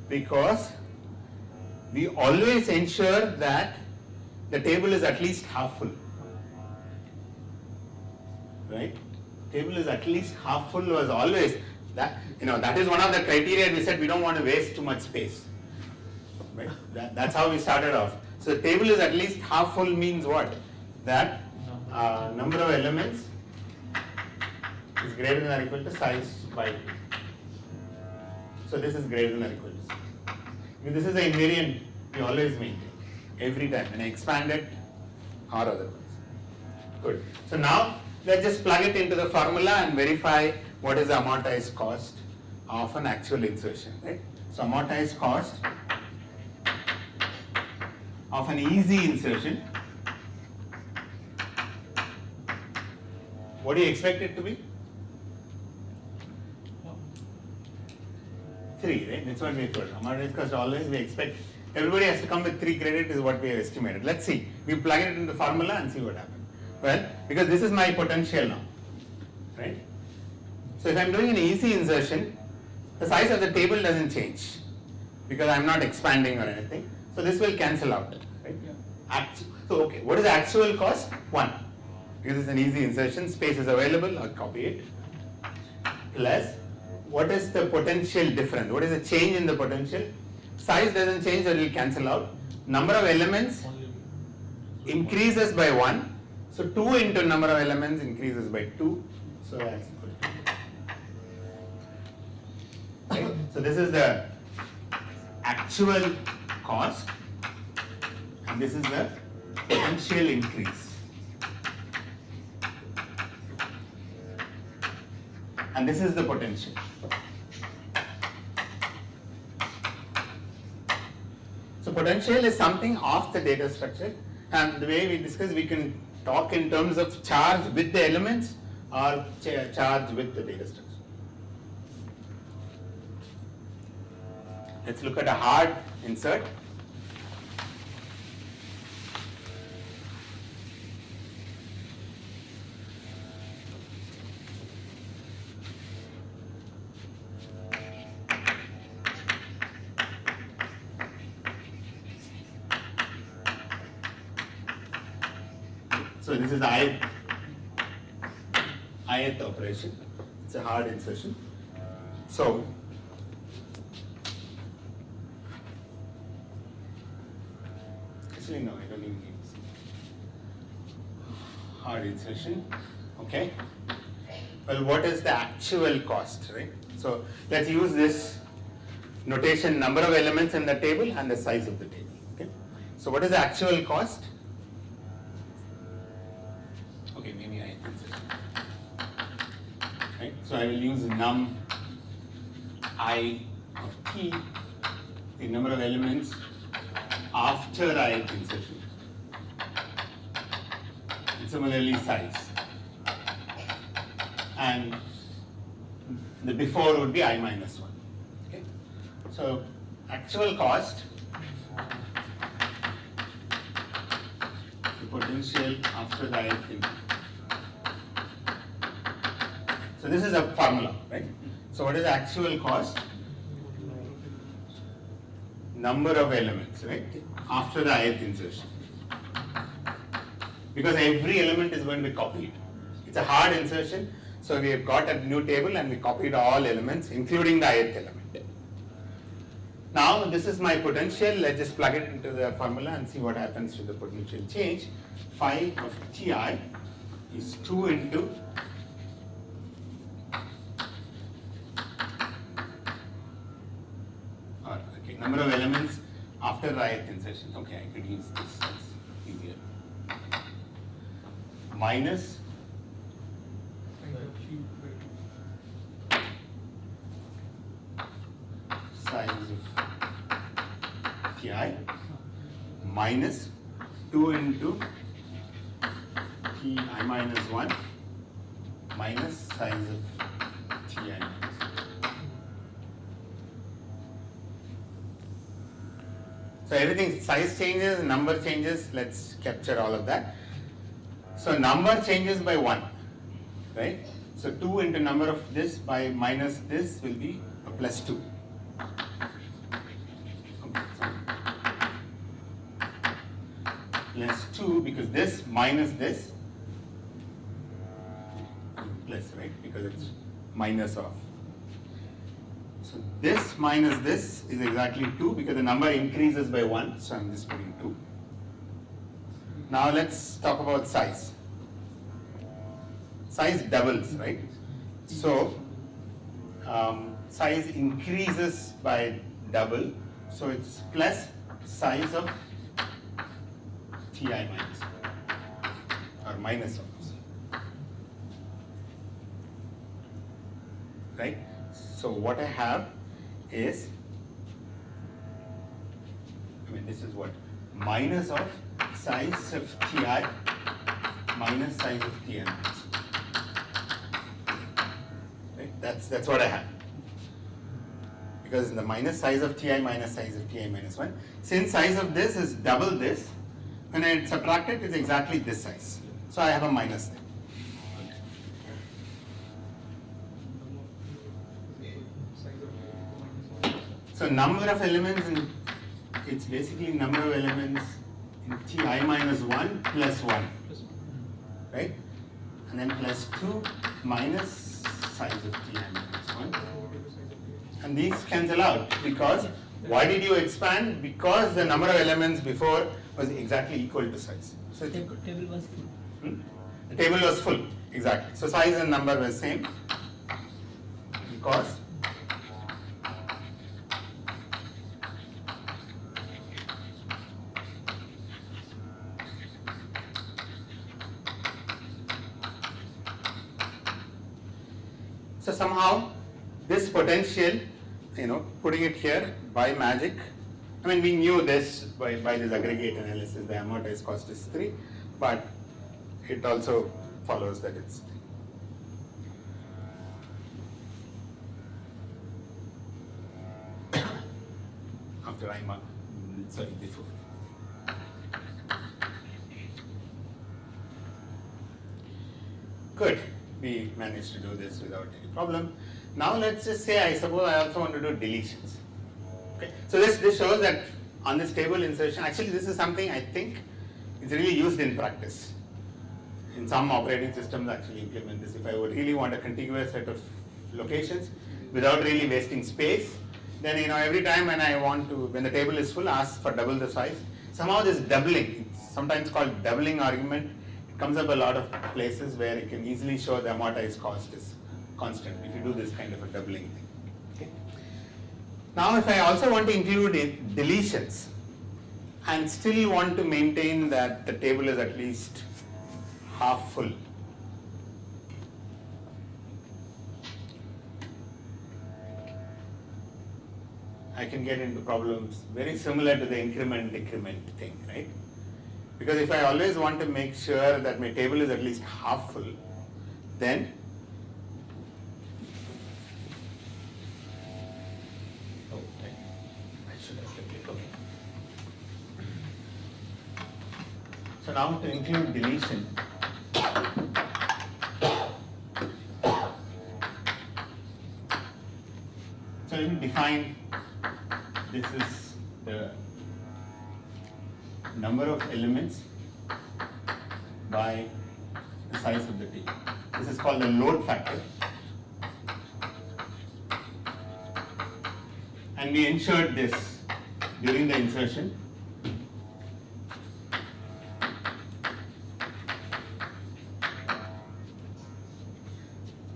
Because we always ensure that the table is at least half full. Right? Table is at least half full was always that, that is one of the criteria we said we don't want to waste too much space. Right? That's how we started off. So the table is at least half full means what? That number of elements is greater than or equal to size by 2. So this is greater than or equal to 0. This is the invariant we always maintain every time when I expand it or otherwise. Good. So now let's just plug it into the formula and verify what is the amortized cost of an actual insertion, right? So amortized cost of an easy insertion, what do you expect it to be? 3, right? That's what we told. Amortized cost always we expect, everybody has to come with 3 credit is what we have estimated. Let's see, we plug it into the formula and see what happens. Well, because this is my potential now, right? So if I am doing an easy insertion, the size of the table doesn't change because I am not expanding or anything. So this will cancel out, right? Yeah. So okay, what is the actual cost? 1. Because it's an easy insertion, space is available, I'll copy it. Plus, what is the potential difference? What is the change in the potential? Size doesn't change, so it will cancel out. Number of elements increases by 1. So 2 into number of elements increases by 2. So that's equal to 2. Right? So this is the actual cost and this is the potential increase. And this is the potential. So potential is something of the data structure And the way we discussed, we can talk in terms of charge with the elements or charge with the data structure. Let's look at a hard insert. So this is the ith operation. It's a hard insertion. So actually no, I don't even need this. Hard insertion. Okay. Well, what is the actual cost, right? So let's use this notation: number of elements in the table and the size of the table. Okay. So what is the actual cost? Okay, maybe I insert. Right. So I will use num I of t, the number of elements after ith insertion, and similarly size, and the before would be I minus 1. Okay. So actual cost, the potential after the ith input. So this is a formula, right? So what is the actual cost? Number of elements, right? After the ith insertion. Because every element is going to be copied. It's a hard insertion. So we have got a new table and we copied all elements, including the ith element. Now this is my potential. Let's just plug it into the formula and see what happens to the potential change. Phi of Ti is 2 into number of elements after the ith insertion. Okay, I could use this, that's easier. Minus size of Ti minus 2 into Ti minus 1 minus size of Ti minus 1. So everything, size changes, number changes, let's capture all of that. So number changes by 1, right? So 2 into number of this by minus this will be a plus 2. Plus 2 because this minus this plus, right? Because it's minus of. So this minus this is exactly 2 because the number increases by 1, so I'm just putting 2. Now let's talk about size. Size doubles, right? So size increases by double, so it's plus size of Ti minus 1 or minus of, right? So what I have is, this is what? Minus of size of Ti minus size of Ti minus 1. Right? That's what I have. Because the minus size of Ti minus size of Ti minus 1. Since size of this is double this, when I subtract it, it's exactly this size. So I have a minus there. So number of elements in, it's basically number of elements in Ti minus 1 plus 1, right? And then plus 2 minus size of Ti minus 1. And these cancel out because, why did you expand? Because the number of elements before was exactly equal to size. So it's equal. Table was full. The table was full, exactly. So size and number were same because so somehow this potential, putting it here by magic, I mean, we knew this by this aggregate analysis, the amortized cost is 3, but it also follows that it's 3. After I mark, sorry, before. Good, we managed to do this without any problem. Now let's just say, I suppose I also want to do deletions. Okay, so this shows that on this table insertion, actually this is something I think is really used in practice. In some operating systems actually implement this. If I would really want a contiguous set of locations without really wasting space, then every time when the table is full, ask for double the size. Somehow this doubling, it's sometimes called doubling argument, it comes up a lot of places where you can easily show the amortized cost is constant if you do this kind of a doubling thing. Okay. Now if I also want to include deletions and still want to maintain that the table is at least half full, I can get into problems very similar to the increment-decrement thing, right? Because if I always want to make sure that my table is at least half full, then I should have kept it, okay. So now to include deletion, so let me define, this is the number of elements by the size of the table. This is called the load factor. And we insert this during the insertion.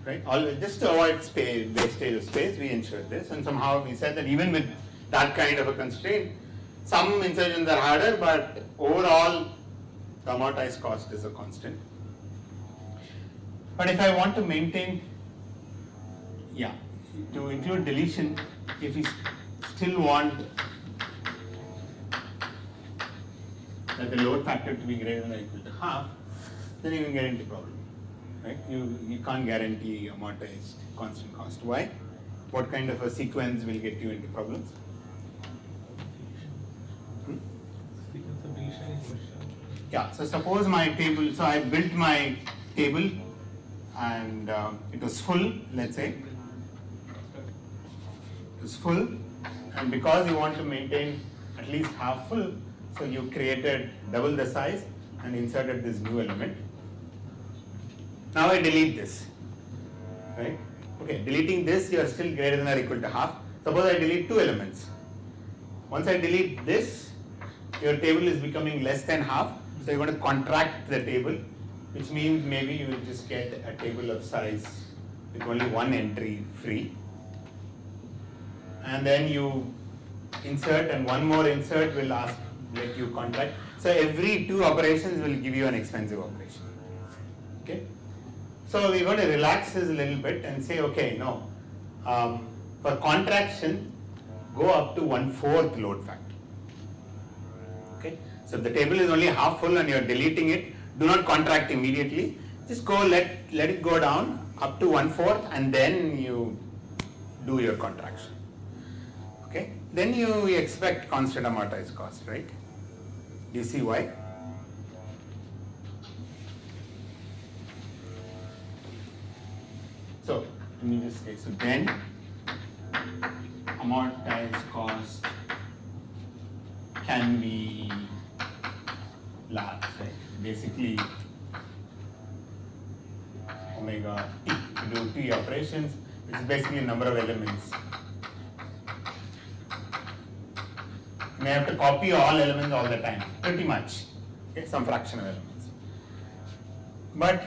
Right? Just to avoid space, wastage of space, we insert this, and somehow we said that even with that kind of a constraint, some insertions are harder, but overall the amortized cost is a constant. But if I want to maintain, to include deletion, if we still want that the load factor to be greater than or equal to half, then you can get into problem. Right? You can't guarantee amortized constant cost. Why? What kind of a sequence will get you into problems? Sequence of deletion is question. Yeah, so suppose my table, so I built my table and it was full, let's say. It was full, and because you want to maintain at least half full, so you created double the size and inserted this new element. Now I delete this, right? Okay, deleting this, you are still greater than or equal to half. Suppose I delete 2 elements. Once I delete this, your table is becoming less than half, so you're going to contract the table, which means maybe you will just get a table of size with only 1 entry free. And then you insert, and one more insert will let you contract. So every 2 operations will give you an expensive operation. Okay? So we're going to relax this a little bit and say, okay, no, for contraction, go up to 1/4 load factor. Okay, so if the table is only half full and you're deleting it, do not contract immediately. Just go let it go down up to 1/4, and then you do your contraction. Okay, then you expect constant amortized cost, right? Do you see why? So, let me just say, so then amortized cost can be large, right? Basically, omega t, you do t operations, which is basically a number of elements. You may have to copy all elements all the time, pretty much, okay, some fraction of elements. But,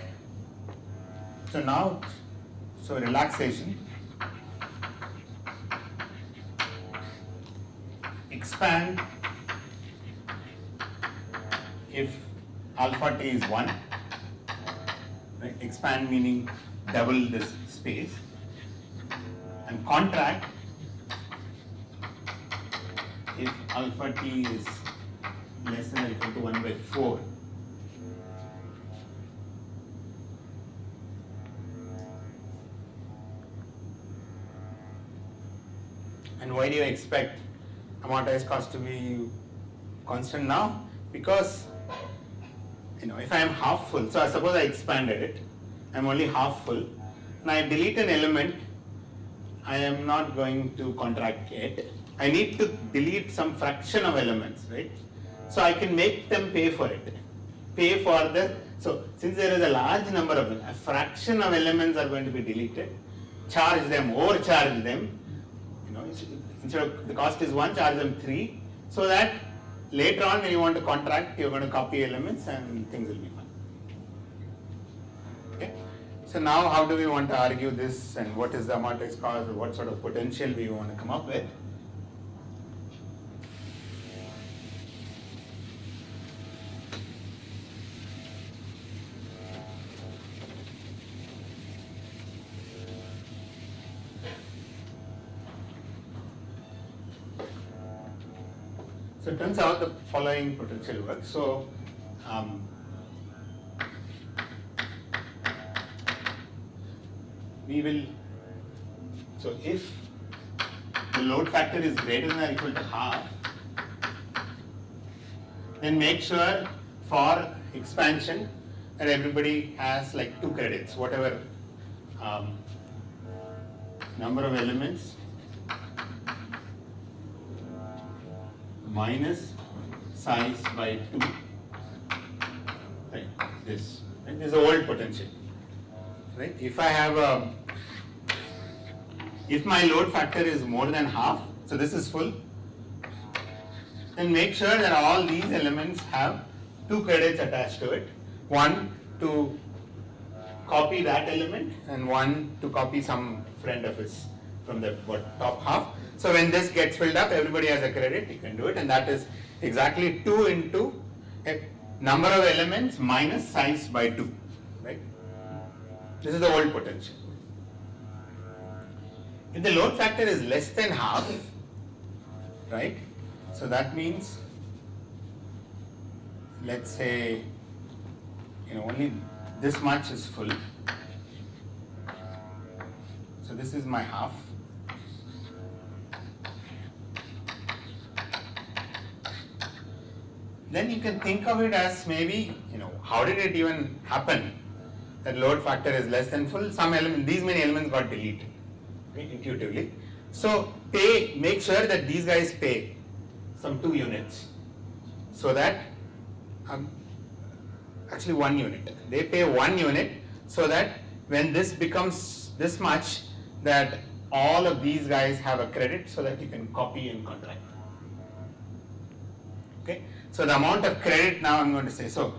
so now, so relaxation, expand if alpha t is 1, right? Expand meaning double this space, and contract if alpha t is less than or equal to 1 by 4. And why do you expect amortized cost to be constant now? Because if I am half full, so I suppose I expanded it, I am only half full, and I delete an element, I am not going to contract yet. I need to delete some fraction of elements, right? So I can make them pay for it. So since there is a large number of them, a fraction of elements are going to be deleted, charge them, overcharge them, instead of the cost is 1, charge them 3, so that later on when you want to contract, you're going to copy elements and things will be fine. Okay? So now how do we want to argue this, and what is the amortized cost, or what sort of potential we want to come up with? So it turns out the following potential works. So if the load factor is greater than or equal to half, then make sure for expansion that everybody has like 2 credits, whatever number of elements minus size by 2, right? This is the old potential, right? If my load factor is more than half, so this is full, then make sure that all these elements have 2 credits attached to it, one to copy that element and one to copy some friend of his from the top half. So when this gets filled up, everybody has a credit, you can do it, and that is exactly 2 into a number of elements minus size by 2, right? This is the old potential. If the load factor is less than half, right? So that means, let's say, only this much is full. So this is my half. Then you can think of it as maybe, how did it even happen that load factor is less than full? Some element, these many elements got deleted, okay, intuitively. So make sure that these guys pay some 2 units, so that actually 1 unit. They pay 1 unit, so that when this becomes this much, that all of these guys have a credit, so that you can copy and contract. Okay. So the amount of credit now I'm going to say, so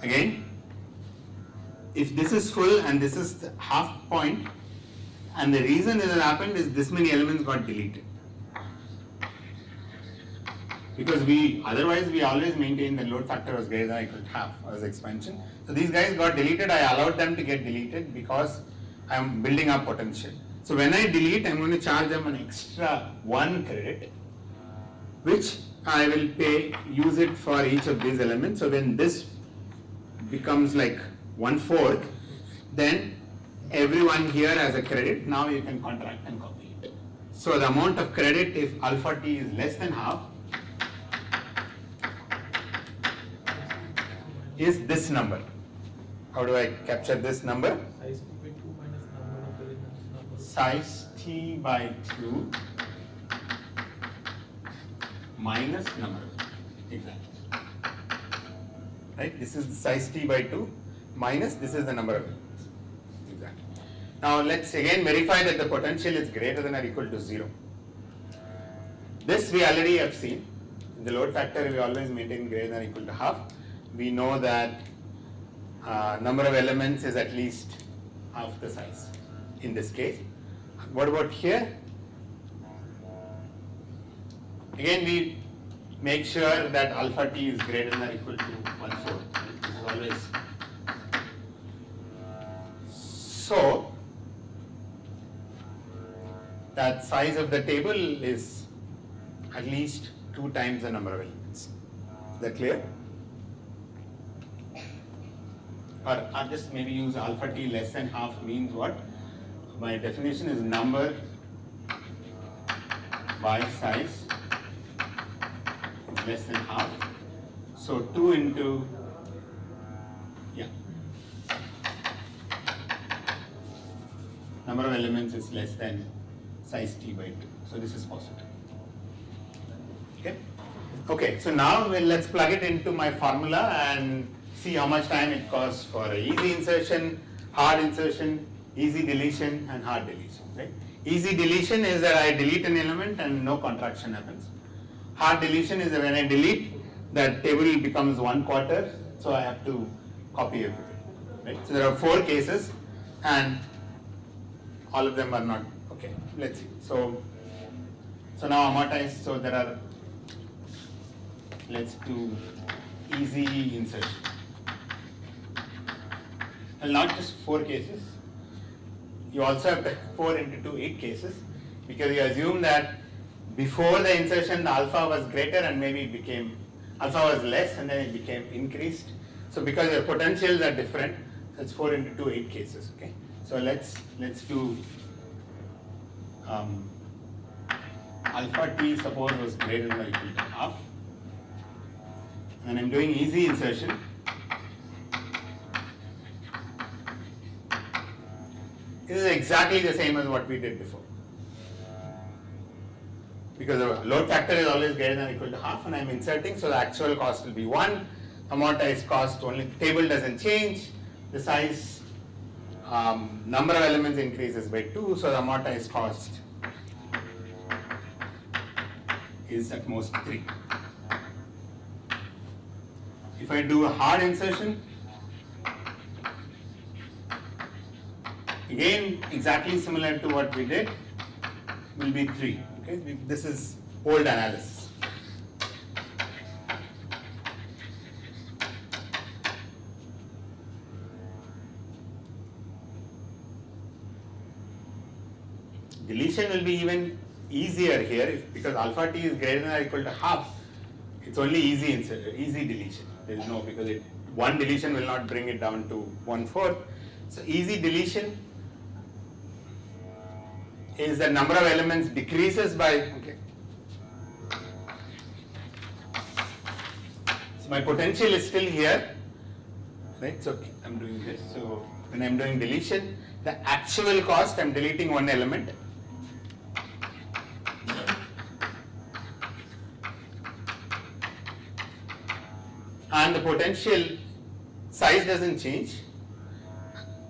again, if this is full and this is the half point, and the reason this has happened is this many elements got deleted. Because otherwise we always maintain the load factor was greater than or equal to half as expansion. So these guys got deleted, I allowed them to get deleted because I am building up potential. So when I delete, I'm going to charge them an extra 1 credit, which I will use it for each of these elements. So when this becomes like 1/4, then everyone here has a credit. Now you can contract and copy it. So the amount of credit, if alpha t is less than half, is this number. How do I capture this number? Size t by 2 minus number of elements. Size t by 2 minus number. Exactly. Right? This is the size t by 2 minus this is the number of elements. Exactly. Now let's again verify that the potential is greater than or equal to 0. This we already have seen. The load factor we always maintain greater than or equal to half. We know that number of elements is at least half the size in this case. What about here? Again, we make sure that alpha t is greater than or equal to 1/4. This is always. So that size of the table is at least 2 times the number of elements. Is that clear? Or I'll just maybe use alpha t less than half means what? My definition is number by size is less than half. So 2 into, yeah, number of elements is less than size t by 2. So this is positive. Okay. Okay. So now let's plug it into my formula and see how much time it costs for a easy insertion, hard insertion, easy deletion, and hard deletion. Right. Easy deletion is that I delete an element and no contraction happens. Hard deletion is that when I delete, that table becomes 1/4, so I have to copy everything. Right. So there are 4 cases, and all of them are not okay. Let's see. So now amortize. So there are. Let's do easy insertion. And not just 4 cases. You also have 4 into 2, 8 cases, because you assume that before the insertion the alpha was greater and maybe it became alpha was less and then it became increased. So because your potentials are different, that's 4 into 2, 8 cases. Okay. So let's do alpha t suppose was greater than or equal to half. And I'm doing easy insertion. This is exactly the same as what we did before. Because the load factor is always greater than or equal to half, and I'm inserting, so the actual cost will be 1. Amortized cost, only table doesn't change. The size, number of elements increases by 2, so the amortized cost is at most 3. If I do a hard insertion, again exactly similar to what we did, will be 3. Okay, this is old analysis. Deletion will be even easier here because alpha t is greater than or equal to half. It's only easy deletion. There is no, because one deletion will not bring it down to 1/4. So easy deletion is the number of elements decreases by, okay. So my potential is still here, right? So I'm doing this. So when I'm doing deletion, the actual cost, I'm deleting one element. And the potential size doesn't change.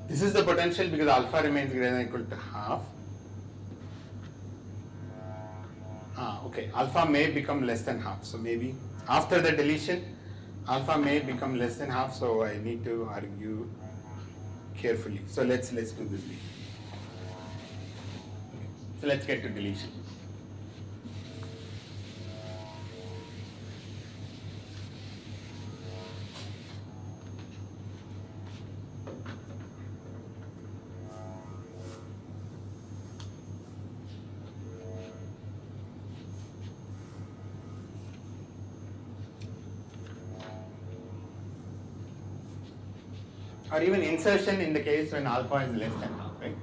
This is the potential because alpha remains greater than or equal to half. Okay, alpha may become less than half. So maybe after the deletion, alpha may become less than half. So I need to argue carefully. So let's do this. Okay. So let's get to deletion. Or even insertion in the case when alpha is less than half, right?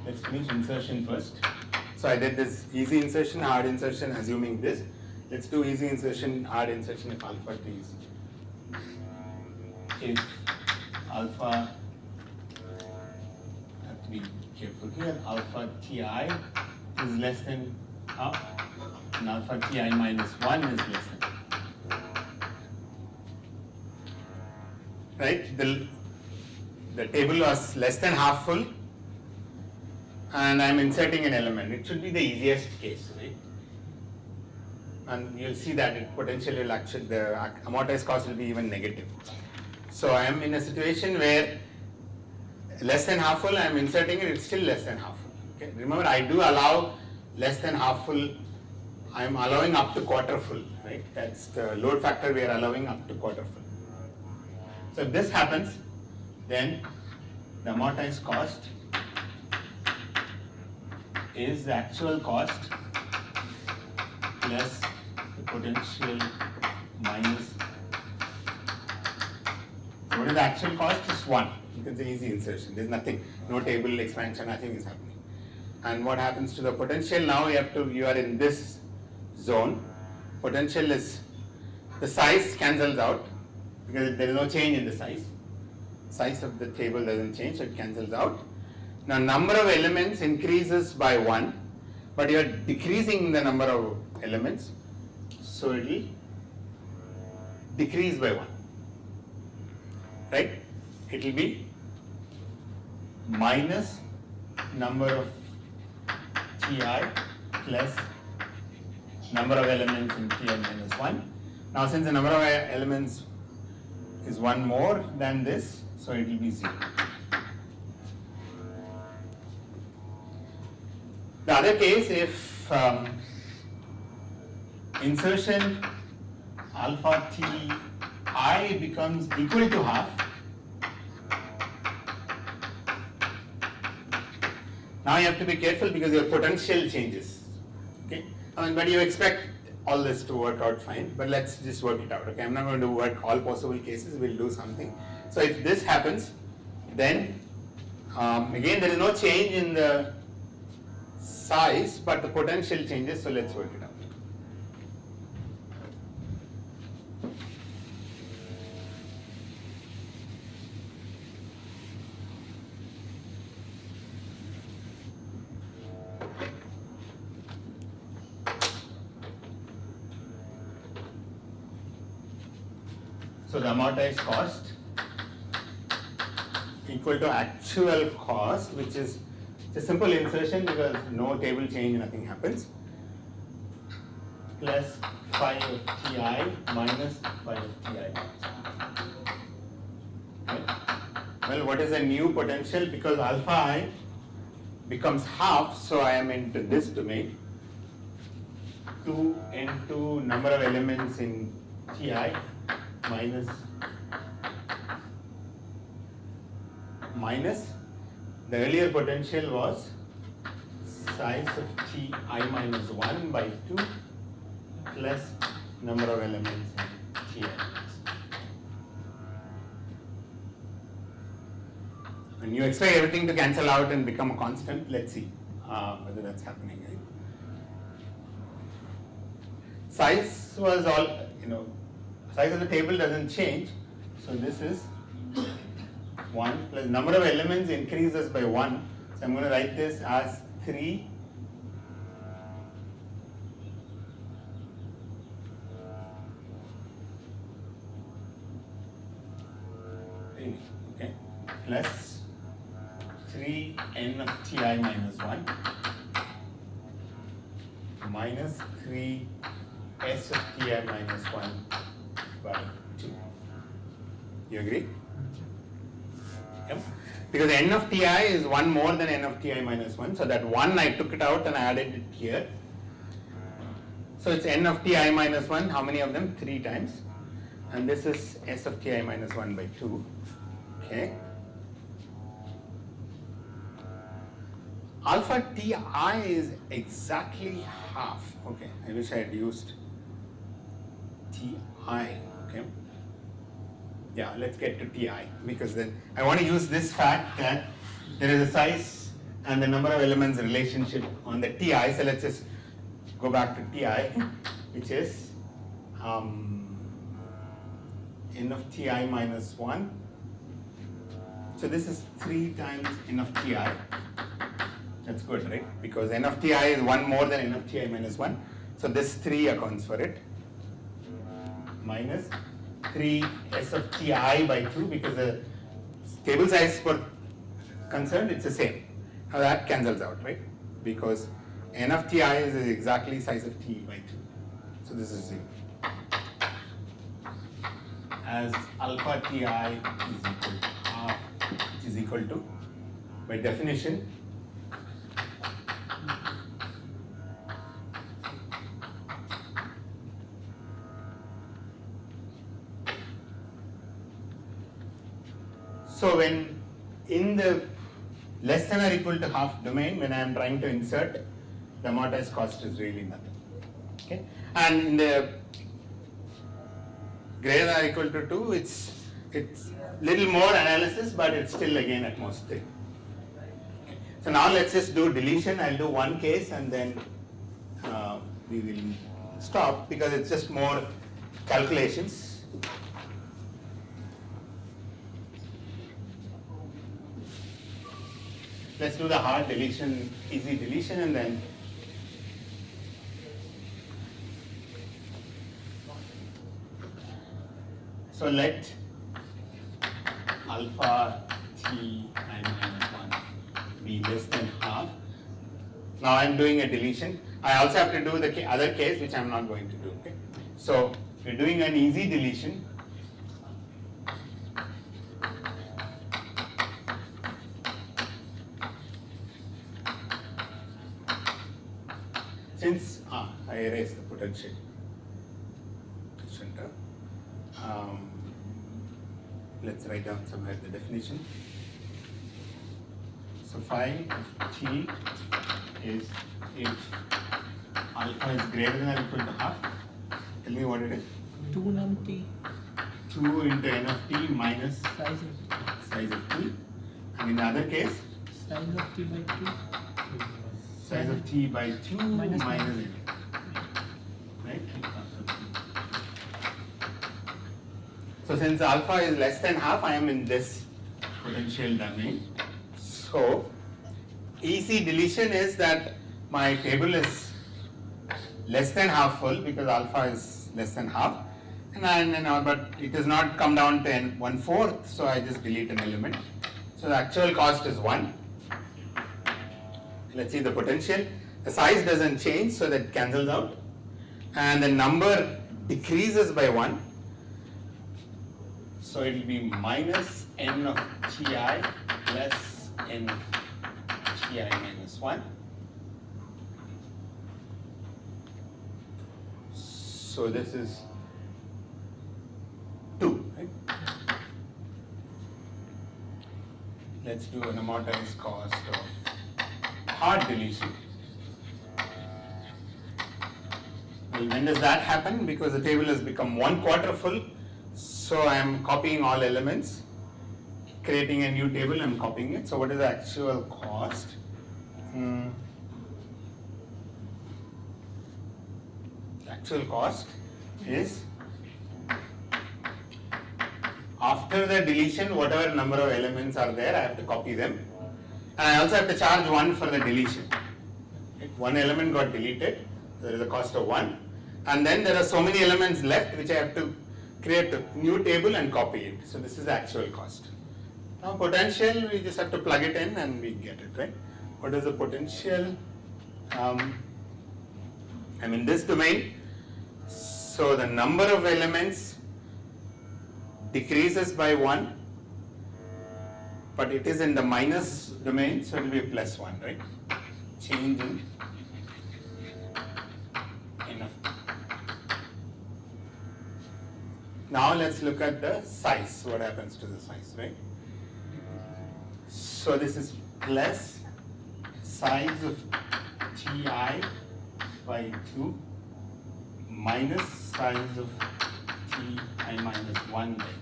Let's finish insertion first. So I did this easy insertion, hard insertion, assuming this. Let's do easy insertion, hard insertion if alpha t is. If alpha, have to be careful here, alpha ti is less than half, and alpha ti minus 1 is less than half. Right, the table was less than half full and I'm inserting an element. It should be the easiest case, right? And you'll see that it potentially will actually, the amortized cost will be even negative. So I am in a situation where less than half full, I am inserting it, it's still less than half full. Okay? Remember, I do allow less than half full, I am allowing up to quarter full, right? That's the load factor we are allowing up to quarter full. So if this happens, then the amortized cost is the actual cost plus the potential minus. What is the actual cost? Is 1. It's an easy insertion. There's nothing, no table expansion, nothing is happening. And what happens to the potential? Now you are in this zone. Potential is, the size cancels out because there is no change in the size. Size of the table doesn't change, so it cancels out. Now number of elements increases by 1, but you are decreasing the number of elements, so it will decrease by 1. Right? It will be minus number of Ti plus number of elements in Ti minus 1. Now since the number of elements is 1 more than this, so it will be 0. The other case, if insertion alpha Ti becomes equal to half, now you have to be careful because your potential changes. Okay, but you expect all this to work out fine. But let's just work it out. Okay, I'm not going to work all possible cases. We'll do something. So if this happens, then again there is no change in the size, but the potential changes. So let's work it out. So the amortized cost equal to actual cost, which is a simple insertion because no table change, nothing happens, plus phi of Ti minus phi of Ti. Okay. Well, what is the new potential? Because alpha I becomes half, so I am into this domain. 2 into number of elements in Ti minus the earlier potential was size of Ti minus 1 by 2 plus number of elements in Ti. And you expect everything to cancel out and become a constant. Let's see whether that's happening. Right? Size was all, size of the table doesn't change, so this is 1 plus number of elements increases by 1, so I'm going to write this as 3 okay, plus 3n of Ti minus 1 minus 3s of Ti minus 1 by 2. You agree? Yep. Because n of Ti is 1 more than n of Ti minus 1. So that 1 I took it out and added it here. So it's n of Ti minus 1. How many of them? 3 times. And this is s of Ti minus 1 by 2. Okay. Alpha Ti is exactly half. Okay. I wish I had used Ti. Okay. Yeah, let's get to Ti because then I want to use this fact that there is a size and the number of elements relationship on the Ti. So let's just go back to Ti, which is n of Ti minus 1. So this is 3 times n of Ti. That's good, right? Because n of Ti is 1 more than n of Ti minus 1. So this 3 accounts for it. Minus 3 s of Ti by 2 because the table size for concerned it's the same. Now that cancels out, right? Because n of Ti is exactly size of T by 2. So this is 0. As alpha Ti is equal to half, which is equal to, by definition, so when in the less than or equal to half domain, when I am trying to insert, the amortized cost is really nothing. Okay, and in the greater than or equal to 2, it's little more analysis, but it's still again at most 3. Okay. So now let's just do deletion. I'll do one case and then we will stop because it's just more calculations. Let's do the hard deletion, easy deletion, and then so let alpha t I minus 1 be less than half. Now I'm doing a deletion. I also have to do the other case, which I'm not going to do. Okay? So we're doing an easy deletion. Since I erased the potential center, let's write down somewhere the definition. So phi of t is if alpha is greater than or equal to half. Tell me what it is. 2 num t 2 into n of t minus size size of t. And in the other case, of t by 2. size of t by 2 Minus minus one. right? So since alpha is less than half, I am in this potential domain. So easy deletion is that my table is less than half full because alpha is less than half, but it does not come down to 1/4, so I just delete an element. So the actual cost is 1. Let's see the potential. The size doesn't change, so that cancels out, and the number decreases by 1. So it will be minus n of ti plus n of ti minus 1. So this is 2, right? Let's do an amortized cost of hard deletion. Well, when does that happen? Because the table has become 1/4 full, so I am copying all elements, creating a new table and copying it. So what is the actual cost? The actual cost is after the deletion, whatever number of elements are there, I have to copy them. And I also have to charge 1 for the deletion. If one element got deleted, there is a cost of 1. And then there are so many elements left which I have to create a new table and copy it. So this is the actual cost. Now potential, we just have to plug it in and we get it, right? What is the potential? I'm in this domain. So the number of elements decreases by 1, but it is in the minus domain, so it will be a plus 1, right? Change in n of t. Now let's look at the size. What happens to the size, right? So this is plus size of ti by 2 minus size of ti minus 1 by 2.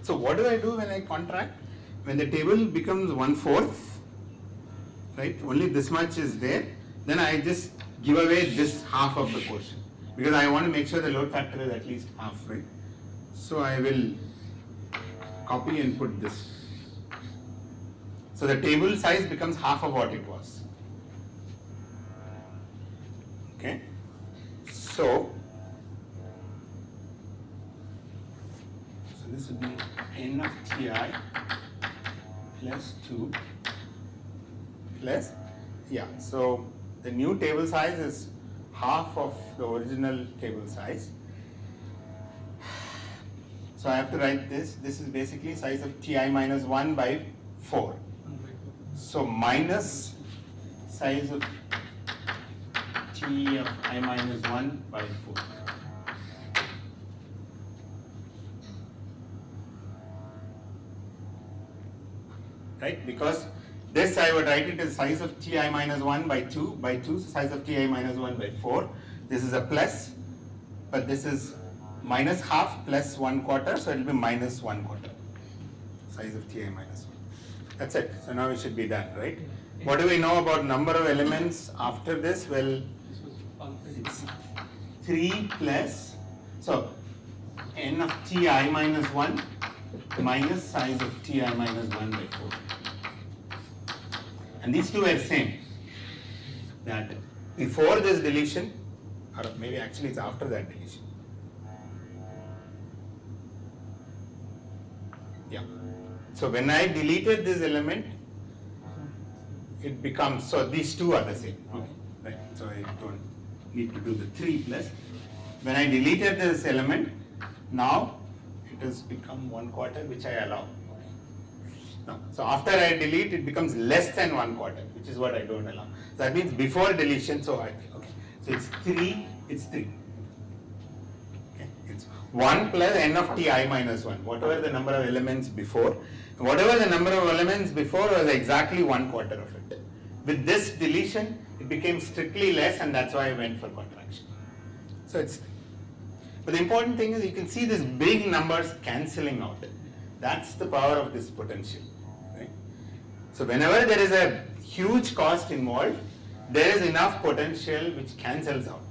So what do I do when I contract? When the table becomes 1/4, right? Only this much is there. Then I just give away this half of the portion because I want to make sure the load factor is at least half, right? So I will copy and put this. So the table size becomes half of what it was. Okay. So this would be n of ti plus 2 plus, so the new table size is half of the original table size. So I have to write this. This is basically size of ti minus 1 by 4. So minus size of T of I minus 1 by 4. Right, because this I would write it as size of Ti minus 1 by 2 by 2, so size of Ti minus 1 by 4. This is a plus, but this is minus half plus 1/4, so it will be minus 1/4. Size of Ti minus 1. That's it. So now it should be done, right? What do we know about number of elements after this? Well, This was already. it's 3 plus, so n of Ti minus 1 minus size of Ti minus 1 by 4. And these two are same. That before this deletion, or maybe actually it's after that deletion. Yeah. So when I deleted this element, it becomes, so these two are the same. Okay. Right. So I don't need to do the 3 plus. When I deleted this element, now it has become 1/4, which I allow. No. So after I delete, it becomes less than 1/4, which is what I don't allow. So that means before deletion, so okay. So it's 3, it's 3. Okay. It's 1 plus n of Ti minus 1, whatever the number of elements before. Whatever the number of elements before was exactly 1/4 of it. With this deletion, it became strictly less, and that's why I went for contraction. So it's, but the important thing is you can see these big numbers cancelling out. That's the power of this potential. Right? So whenever there is a huge cost involved, there is enough potential which cancels out.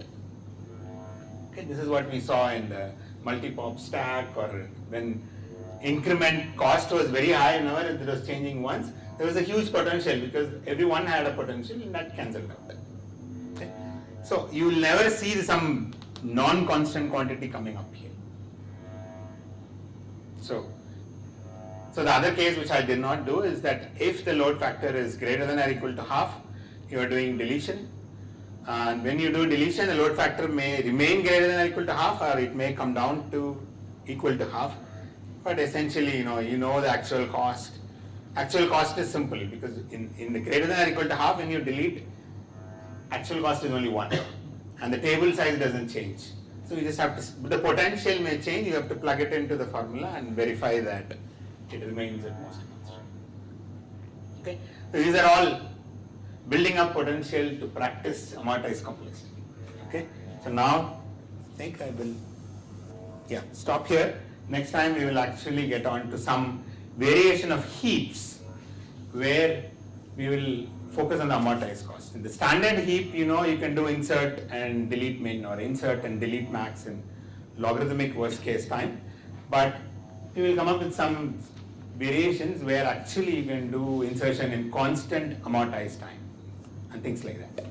Okay, this is what we saw in the multi-pop stack, or when increment cost was very high, whenever it was changing once, there was a huge potential because everyone had a potential and that cancelled out. Okay? So you will never see some non-constant quantity coming up here. So the other case which I did not do is that if the load factor is greater than or equal to half, you are doing deletion. And when you do deletion, the load factor may remain greater than or equal to half, or it may come down to equal to half. But essentially, you know the actual cost. Actual cost is simple because in the greater than or equal to half, when you delete, actual cost is only 1, and the table size doesn't change. So you just have to, the potential may change. You have to plug it into the formula and verify that it remains at most constant. Okay, so these are all building up potential to practice amortized complexity. Okay, so now I think I will, stop here. Next time we will actually get on to some variation of heaps where we will focus on the amortized cost. In the standard heap, you can do insert and delete min, or insert and delete max in logarithmic worst case time, but we will come up with some variations where actually you can do insertion in constant amortized time and things like that.